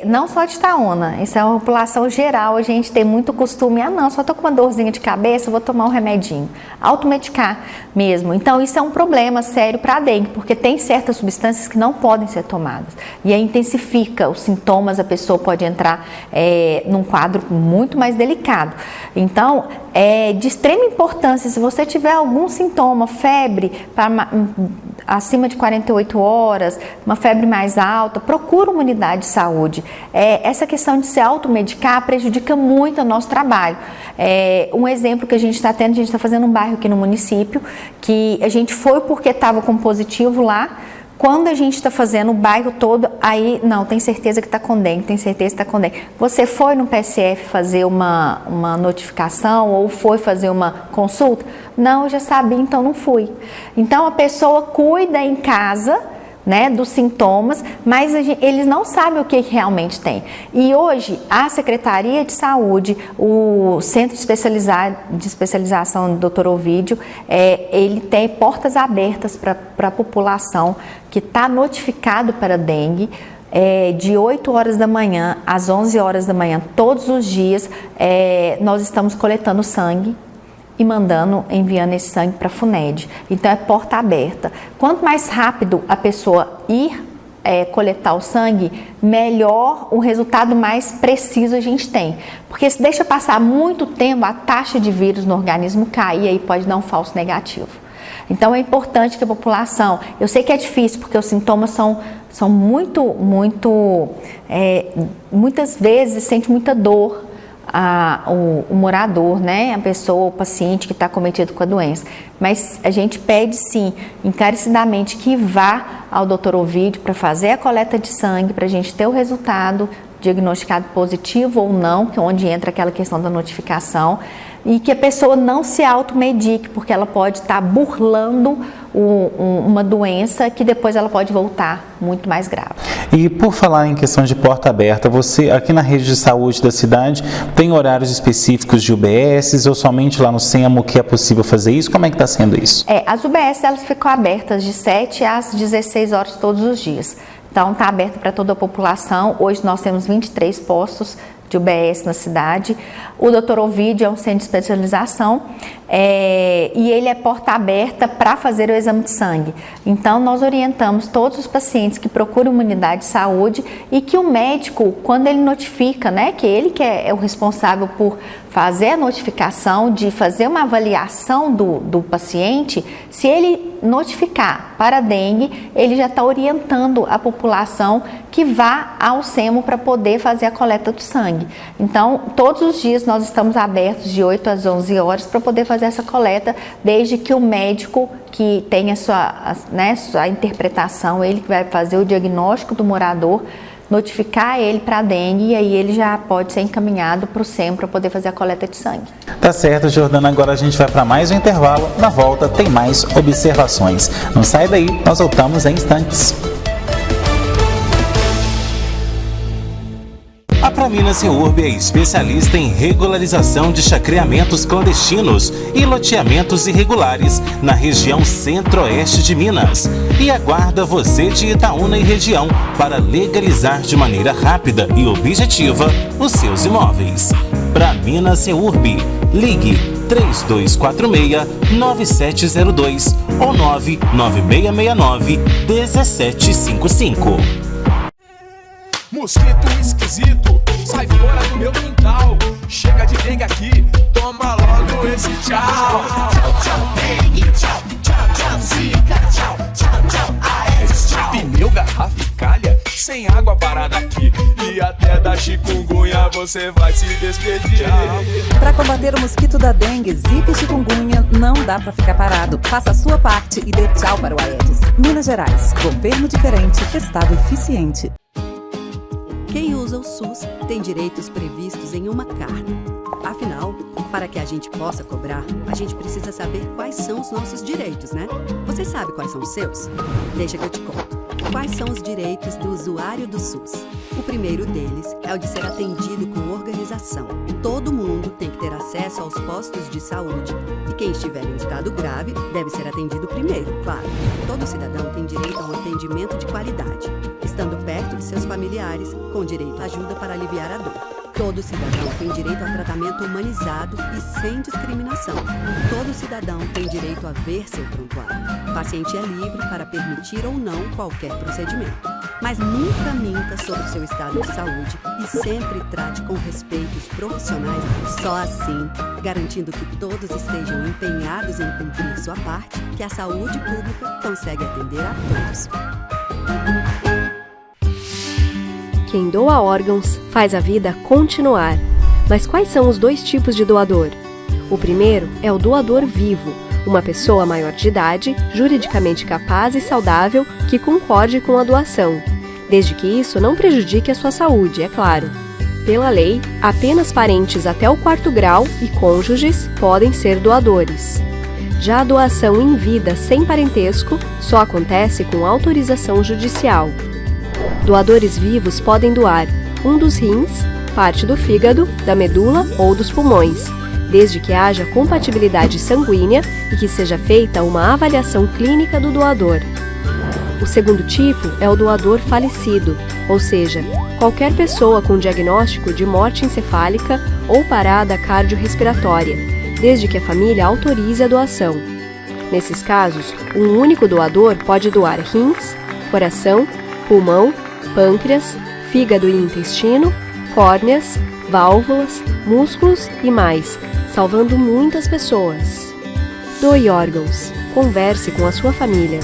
não só de Itaúna, isso é uma população geral, a gente tem muito costume, só estou com uma dorzinha de cabeça, vou tomar um remedinho. Automedicar mesmo. Então, isso é um problema sério para a dengue, porque tem certas substâncias que não podem ser tomadas. E aí intensifica os sintomas, a pessoa pode entrar num quadro muito mais delicado. Então, é de extrema importância, se você tiver algum sintoma, febre acima de 48 horas, uma febre mais alta, procura uma unidade de saúde. Essa questão de se automedicar prejudica muito o nosso trabalho. Um exemplo que a gente está tendo, a gente está fazendo um bairro aqui no município, que a gente foi porque estava com positivo lá. Quando a gente está fazendo o bairro todo, aí não, tem certeza que está com dengue, tem certeza que está com dengue. Você foi no PSF fazer uma notificação ou foi fazer uma consulta? Não, eu já sabia, então não fui. Então a pessoa cuida em casa, né, dos sintomas, mas eles não sabem o que realmente tem. E hoje, a Secretaria de Saúde, o Centro de Especialização do Dr. Ovídio, ele tem portas abertas para a população que está notificado para dengue, de 8 horas da manhã às 11 horas da manhã, todos os dias, nós estamos coletando sangue e enviando esse sangue para a FUNED. Então, é porta aberta. Quanto mais rápido a pessoa ir coletar o sangue, melhor o resultado, mais preciso a gente tem. Porque se deixa passar muito tempo, a taxa de vírus no organismo cai e aí pode dar um falso negativo. Então, é importante que a população... Eu sei que é difícil, porque os sintomas são muitas vezes sente muita dor, o morador, né, a pessoa, o paciente que está cometido com a doença. Mas a gente pede sim, encarecidamente, que vá ao Dr. Ovídio para fazer a coleta de sangue, para a gente ter o resultado diagnosticado positivo ou não, que é onde entra aquela questão da notificação, e que a pessoa não se automedique, porque ela pode estar burlando uma doença que depois ela pode voltar muito mais grave. E por falar em questão de porta aberta, você aqui na rede de saúde da cidade tem horários específicos de UBS ou somente lá no SEMO que é possível fazer isso? Como é que está sendo isso? As UBS elas ficam abertas de 7 às 16 horas todos os dias. Então está aberto para toda a população. Hoje nós temos 23 postos de UBS na cidade. O Dr. Ovídio é um centro de especialização e ele é porta aberta para fazer o exame de sangue. Então, nós orientamos todos os pacientes que procuram uma unidade de saúde e que o médico, quando ele notifica, né, que ele que é o responsável por fazer a notificação, de fazer uma avaliação do paciente, se ele notificar para dengue, ele já está orientando a população que vá ao SEMO para poder fazer a coleta do sangue. Então, todos os dias nós estamos abertos de 8 às 11 horas para poder fazer essa coleta, desde que o médico que tenha sua interpretação, ele que vai fazer o diagnóstico do morador, notificar ele para a dengue e aí ele já pode ser encaminhado para o SEMO para poder fazer a coleta de sangue. Tá certo, Jordana. Agora a gente vai para mais um intervalo. Na volta tem mais observações. Não sai daí, nós voltamos em instantes. A Praminas Reurb é especialista em regularização de chacreamentos clandestinos e loteamentos irregulares na região centro-oeste de Minas e aguarda você de Itaúna e região para legalizar de maneira rápida e objetiva os seus imóveis. Praminas Reurb, ligue 3246-9702 ou 99669-1755. Mosquito esquisito, sai fora do meu quintal. Chega de dengue aqui, toma logo esse tchau. Tchau, tchau, dengue, tchau, zika, tchau, tchau, Aedes, tchau. Pneu, garrafa e calha, sem água parada aqui. E até da chikungunya você vai se despedir. Para combater o mosquito da dengue, zika e chikungunya, não dá para ficar parado. Faça a sua parte e dê tchau para o Aedes. Minas Gerais, governo diferente, estado eficiente. Quem usa o SUS tem direitos previstos em uma carta. Afinal, para que a gente possa cobrar, a gente precisa saber quais são os nossos direitos, né? Você sabe quais são os seus? Deixa que eu te conto. Quais são os direitos do usuário do SUS? O primeiro deles é o de ser atendido com organização. Todo mundo tem que ter acesso aos postos de saúde. E quem estiver em estado grave deve ser atendido primeiro, claro. Todo cidadão tem direito a um atendimento de qualidade, estando perto de seus familiares, com direito à ajuda para aliviar a dor. Todo cidadão tem direito a tratamento humanizado e sem discriminação. Todo cidadão tem direito a ver seu prontuário. O paciente é livre para permitir ou não qualquer procedimento. Mas nunca minta sobre seu estado de saúde e sempre trate com respeito os profissionais. Só assim, garantindo que todos estejam empenhados em cumprir sua parte, que a saúde pública consegue atender a todos. Quem doa órgãos faz a vida continuar. Mas quais são os dois tipos de doador? O primeiro é o doador vivo, uma pessoa maior de idade, juridicamente capaz e saudável que concorde com a doação, desde que isso não prejudique a sua saúde, é claro. Pela lei, apenas parentes até o 4º grau e cônjuges podem ser doadores. Já a doação em vida sem parentesco só acontece com autorização judicial. Doadores vivos podem doar um dos rins, parte do fígado, da medula ou dos pulmões, desde que haja compatibilidade sanguínea e que seja feita uma avaliação clínica do doador. O segundo tipo é o doador falecido, ou seja, qualquer pessoa com diagnóstico de morte encefálica ou parada cardiorrespiratória, desde que a família autorize a doação. Nesses casos, um único doador pode doar rins, coração, pulmão, pâncreas, fígado e intestino, córneas, válvulas, músculos e mais, salvando muitas pessoas. Doe órgãos. Converse com a sua família.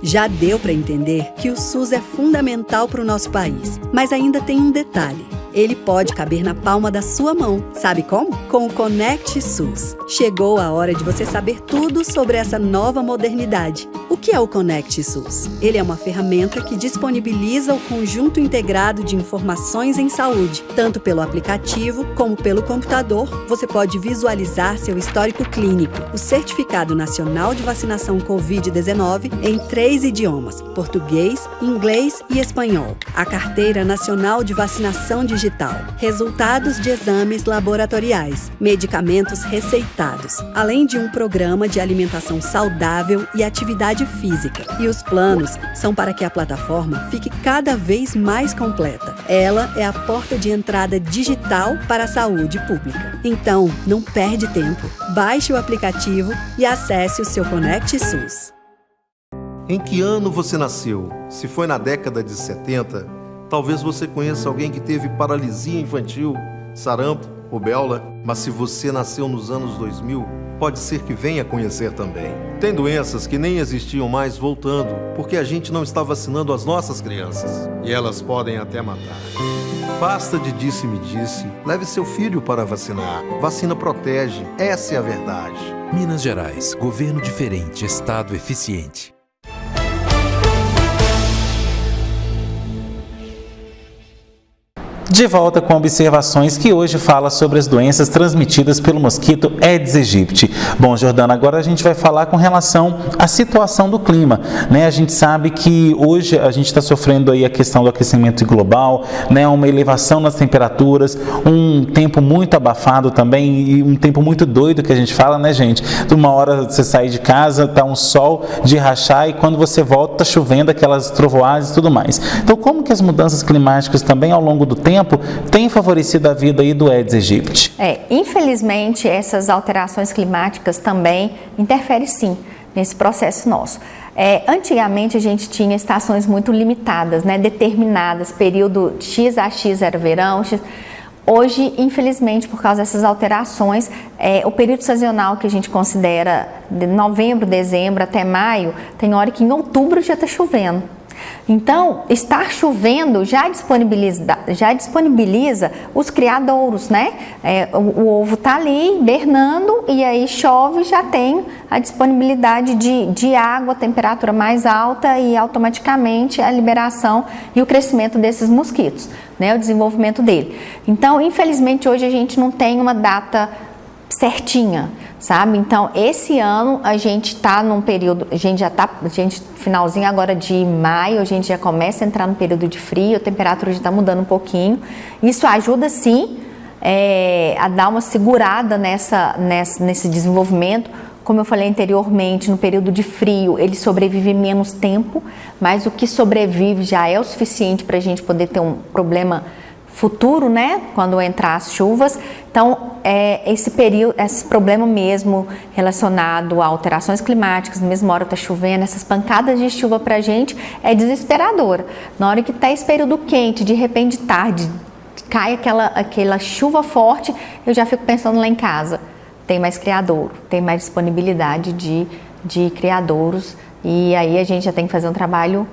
Já deu para entender que o SUS é fundamental para o nosso país, mas ainda tem um detalhe. Ele pode caber na palma da sua mão. Sabe como? Com o Conect SUS. Chegou a hora de você saber tudo sobre essa nova modernidade. O que é o Conect SUS? Ele é uma ferramenta que disponibiliza o conjunto integrado de informações em saúde. Tanto pelo aplicativo como pelo computador, você pode visualizar seu histórico clínico, o Certificado Nacional de Vacinação Covid-19 em 3 idiomas, português, inglês e espanhol, a Carteira Nacional de Vacinação Digital, resultados de exames laboratoriais, medicamentos receitados, além de um programa de alimentação saudável e atividade física. E os planos são para que a plataforma fique cada vez mais completa. Ela é a porta de entrada digital para a saúde pública. Então, não perde tempo. Baixe o aplicativo e acesse o seu Conect SUS. Em que ano você nasceu? Se foi na década de 70, talvez você conheça alguém que teve paralisia infantil, sarampo, rubéola, mas se você nasceu nos anos 2000, pode ser que venha conhecer também. Tem doenças que nem existiam mais voltando, porque a gente não está vacinando as nossas crianças. E elas podem até matar. Basta de disse-me-disse. Leve seu filho para vacinar. Vacina protege. Essa é a verdade. Minas Gerais, governo diferente, estado eficiente. De volta com observações que hoje fala sobre as doenças transmitidas pelo mosquito Aedes aegypti. Bom, Jordana, agora a gente vai falar com relação à situação do clima, né? A gente sabe que hoje a gente está sofrendo aí a questão do aquecimento global, né? Uma elevação nas temperaturas, um tempo muito abafado também e um tempo muito doido que a gente fala, né, gente? De uma hora você sai de casa, tá um sol de rachar e quando você volta tá chovendo, aquelas trovoadas e tudo mais. Então, como que as mudanças climáticas também ao longo do tempo tem favorecido a vida aí do Aedes aegypti? Infelizmente, essas alterações climáticas também interferem sim nesse processo nosso. Antigamente a gente tinha estações muito limitadas, né, determinadas, período X a X era verão, X. Hoje, infelizmente, por causa dessas alterações, o período sazonal que a gente considera de novembro, dezembro até maio, tem hora que em outubro já está chovendo. Então, estar chovendo já disponibiliza os criadouros, né? O ovo está ali hibernando e aí chove, já tem a disponibilidade de água, temperatura mais alta e automaticamente a liberação e o crescimento desses mosquitos, né? O desenvolvimento dele. Então, infelizmente, hoje a gente não tem uma data certinha, sabe? Então, esse ano a gente está num período, finalzinho agora de maio, a gente já começa a entrar no período de frio, a temperatura já está mudando um pouquinho. Isso ajuda sim a dar uma segurada nesse desenvolvimento. Como eu falei anteriormente, no período de frio ele sobrevive menos tempo, mas o que sobrevive já é o suficiente para a gente poder ter um problema futuro, né, quando entrar as chuvas. Então, esse problema mesmo relacionado a alterações climáticas, na mesma hora está chovendo, essas pancadas de chuva para a gente é desesperadora. Na hora que está esse período quente, de repente de tarde, cai aquela chuva forte, eu já fico pensando lá em casa, tem mais criadouro, tem mais disponibilidade de criadouros e aí a gente já tem que fazer um trabalho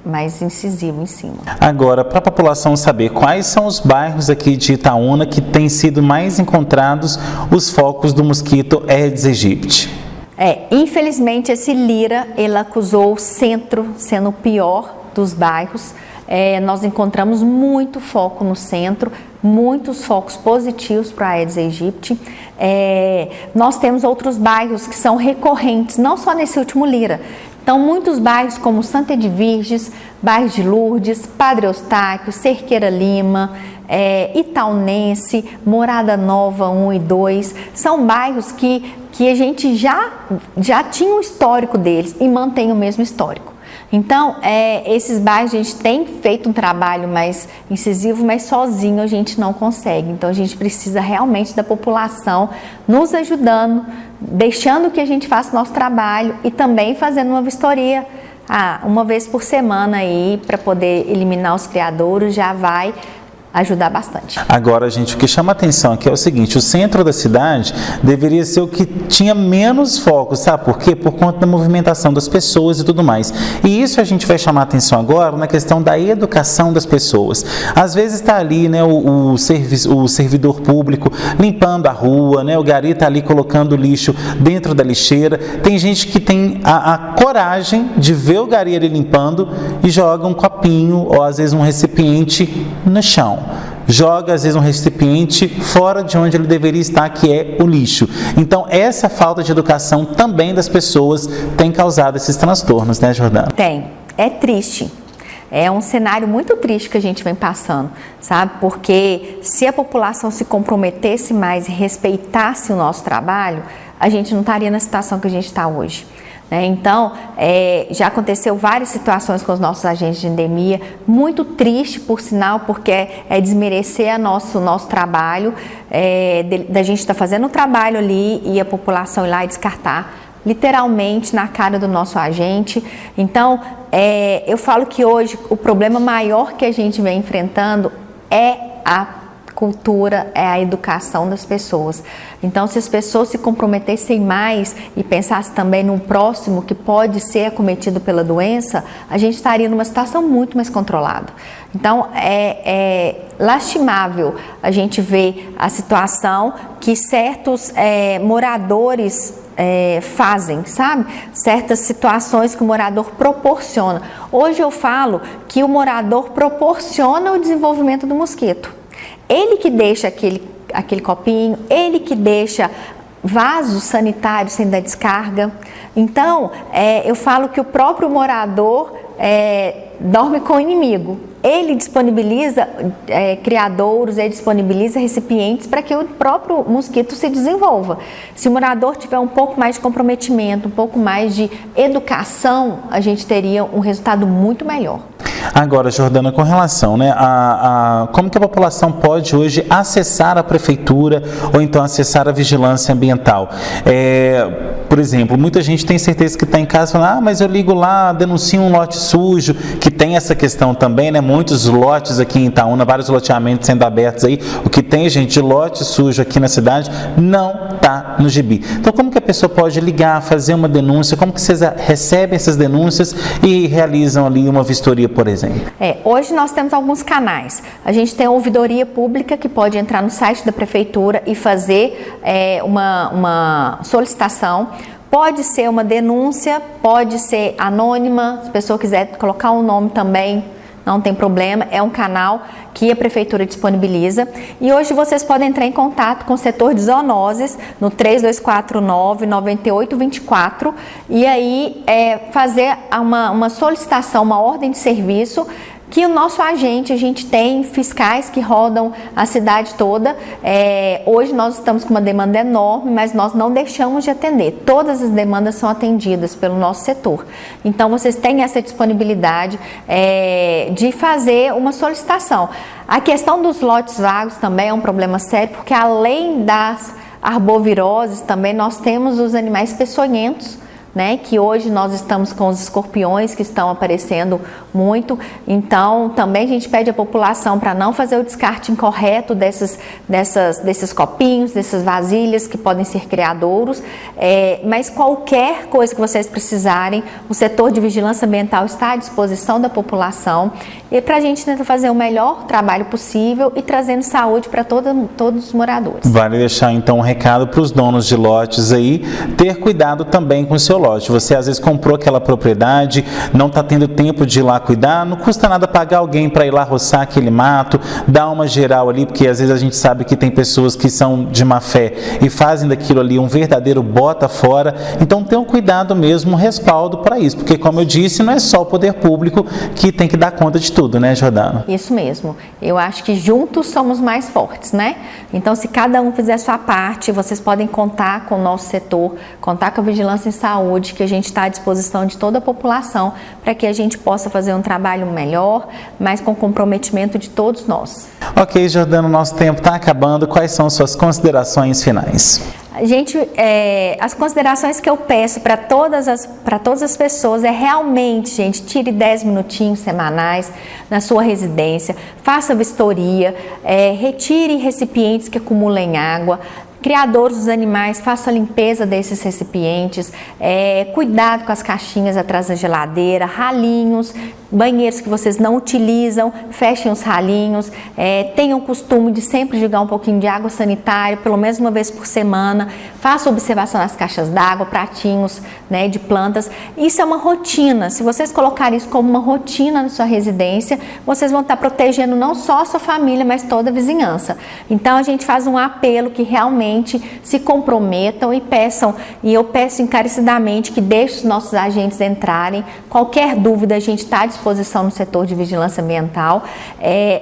mais incisivo em cima. Agora, para a população saber quais são os bairros aqui de Itaúna que têm sido mais encontrados os focos do mosquito Aedes aegypti. Infelizmente esse Lira, ele acusou o centro sendo o pior dos bairros. Nós encontramos muito foco no centro, muitos focos positivos para a Aedes aegypti. Nós temos outros bairros que são recorrentes, não só nesse último Lira. Então, muitos bairros como Santa Edviges, bairro de Lourdes, Padre Eustáquio, Cerqueira Lima, Itaunense, Morada Nova 1 e 2, são bairros que a gente já tinha um histórico deles e mantém o mesmo histórico. Então, esses bairros a gente tem feito um trabalho mais incisivo, mas sozinho a gente não consegue. Então, a gente precisa realmente da população nos ajudando, deixando que a gente faça o nosso trabalho e também fazendo uma vistoria uma vez por semana aí para poder eliminar os criadouros, já vai ajudar bastante. Agora, gente, o que chama atenção aqui é o seguinte, o centro da cidade deveria ser o que tinha menos foco, sabe por quê? Por conta da movimentação das pessoas e tudo mais. E isso a gente vai chamar atenção agora na questão da educação das pessoas. Às vezes está ali, né, o servidor público limpando a rua, né, o gari está ali colocando o lixo dentro da lixeira. Tem gente que tem a coragem de ver o gari ali limpando e joga um copinho ou às vezes um recipiente no chão. Joga, às vezes, um recipiente fora de onde ele deveria estar, que é o lixo. Então, essa falta de educação também das pessoas tem causado esses transtornos, né, Jordana? Tem. É triste. É um cenário muito triste que a gente vem passando, sabe? Porque se a população se comprometesse mais e respeitasse o nosso trabalho, a gente não estaria na situação que a gente está hoje. Então, já aconteceu várias situações com os nossos agentes de endemia, muito triste, por sinal, porque é desmerecer o nosso trabalho, da gente estar fazendo o trabalho ali e a população ir lá e descartar, literalmente, na cara do nosso agente. Então, eu falo que hoje o problema maior que a gente vem enfrentando é a cultura, é a educação das pessoas. Então, se as pessoas se comprometessem mais e pensassem também no próximo que pode ser acometido pela doença, a gente estaria numa situação muito mais controlada. Então, é lastimável a gente ver a situação que certos moradores fazem, sabe? Certas situações que o morador proporciona. Hoje eu falo que o morador proporciona o desenvolvimento do mosquito. Ele que deixa aquele copinho, ele que deixa vasos sanitários sem dar descarga. Então, eu falo que o próprio morador dorme com o inimigo. Ele disponibiliza criadouros, ele disponibiliza recipientes para que o próprio mosquito se desenvolva. Se o morador tiver um pouco mais de comprometimento, um pouco mais de educação, a gente teria um resultado muito melhor. Agora, Jordana, com relação, né, como que a população pode hoje acessar a prefeitura ou então acessar a vigilância ambiental? Por exemplo, muita gente tem certeza que está em casa falando, mas eu ligo lá, denuncio um lote sujo, que tem essa questão também, né? Muitos lotes aqui em Itaúna, vários loteamentos sendo abertos aí, o que tem, gente, de lote sujo aqui na cidade, não está no gibi. Então, como que a pessoa pode ligar, fazer uma denúncia? Como que vocês recebem essas denúncias e realizam ali uma vistoria, por exemplo? Hoje nós temos alguns canais. A gente tem a ouvidoria pública, que pode entrar no site da prefeitura e fazer uma solicitação. Pode ser uma denúncia, pode ser anônima, se a pessoa quiser colocar um nome também, não tem problema, é um canal que a prefeitura disponibiliza. E hoje vocês podem entrar em contato com o setor de zoonoses no 3249-9824 e aí fazer uma solicitação, uma ordem de serviço, que o nosso a gente tem fiscais que rodam a cidade toda. Hoje nós estamos com uma demanda enorme, mas nós não deixamos de atender. Todas as demandas são atendidas pelo nosso setor. Então, vocês têm essa disponibilidade de fazer uma solicitação. A questão dos lotes vagos também é um problema sério, porque além das arboviroses, também nós temos os animais peçonhentos, né, que hoje nós estamos com os escorpiões que estão aparecendo muito. Então, também a gente pede à população para não fazer o descarte incorreto desses copinhos, dessas vasilhas que podem ser criadouros, mas qualquer coisa que vocês precisarem, o setor de vigilância ambiental está à disposição da população e para a gente tentar fazer o melhor trabalho possível e trazendo saúde para todos os moradores. Vale deixar então um recado para os donos de lotes aí, ter cuidado também com o seu lote. Você às vezes comprou aquela propriedade, não está tendo tempo de ir lá cuidar, não custa nada pagar alguém para ir lá roçar aquele mato, dar uma geral ali, porque às vezes a gente sabe que tem pessoas que são de má fé e fazem daquilo ali um verdadeiro bota fora. Então tenham cuidado mesmo, um respaldo para isso, porque como eu disse, não é só o poder público que tem que dar conta de tudo, né, Jordana? Isso mesmo. Eu acho que juntos somos mais fortes, né? Então, se cada um fizer a sua parte, vocês podem contar com o nosso setor, contar com a Vigilância em Saúde, que a gente está à disposição de toda a população para que a gente possa fazer um trabalho melhor, mas com comprometimento de todos nós. Ok, Jordana, o nosso tempo está acabando. Quais são suas considerações finais? As considerações que eu peço para todas as pessoas realmente, gente, tire 10 minutinhos semanais na sua residência, faça vistoria, retire recipientes que acumulem água, criadouros dos animais, faça a limpeza desses recipientes, cuidado com as caixinhas atrás da geladeira, ralinhos, banheiros que vocês não utilizam, fechem os ralinhos, tenham o costume de sempre jogar um pouquinho de água sanitária, pelo menos uma vez por semana, faça observação nas caixas d'água, pratinhos, né, de plantas. Isso é uma rotina. Se vocês colocarem isso como uma rotina na sua residência, vocês vão estar protegendo não só a sua família, mas toda a vizinhança. Então a gente faz um apelo que realmente se comprometam e peçam, e eu peço encarecidamente que deixem os nossos agentes entrarem. Qualquer dúvida a gente está à disposição no setor de vigilância ambiental,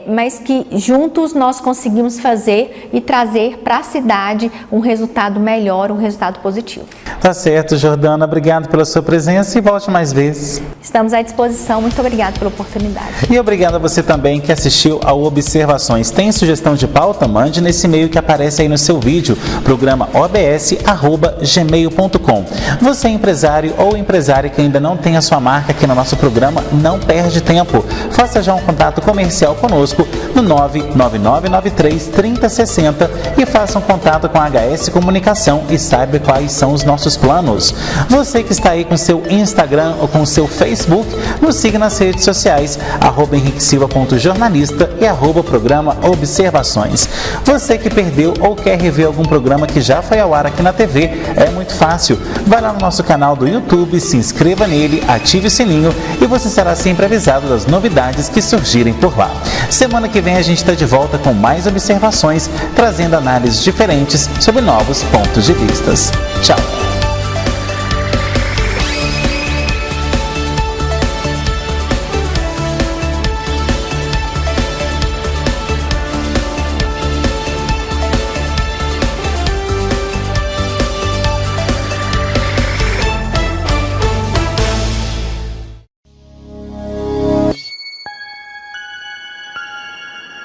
mas que juntos nós conseguimos fazer e trazer para a cidade um resultado melhor, um resultado positivo. Tá certo, Jordana, obrigado pela sua presença e volte mais vezes. Estamos à disposição, muito obrigada pela oportunidade. E obrigado a você também que assistiu ao Observações. Tem sugestão de pauta? Mande nesse e-mail que aparece aí no seu vídeo, programa obs@gmail.com. Você é empresário ou empresária que ainda não tem a sua marca aqui no nosso programa, não perde tempo. Faça já um contato comercial conosco no 999933060 e faça um contato com a HS Comunicação e saiba quais são os nossos planos. Você que está aí com seu Instagram ou com seu Facebook, nos siga nas redes sociais, @henriquesilva.jornalista e @programa Observações. Você que perdeu ou quer rever algum programa que já foi ao ar aqui na TV, é muito fácil. Vai lá no nosso canal do YouTube, se inscreva nele, ative o sininho e você será sempre avisado das novidades que surgirem por lá. Semana que vem a gente está de volta com mais observações, trazendo análises diferentes sobre novos pontos de vista. Tchau!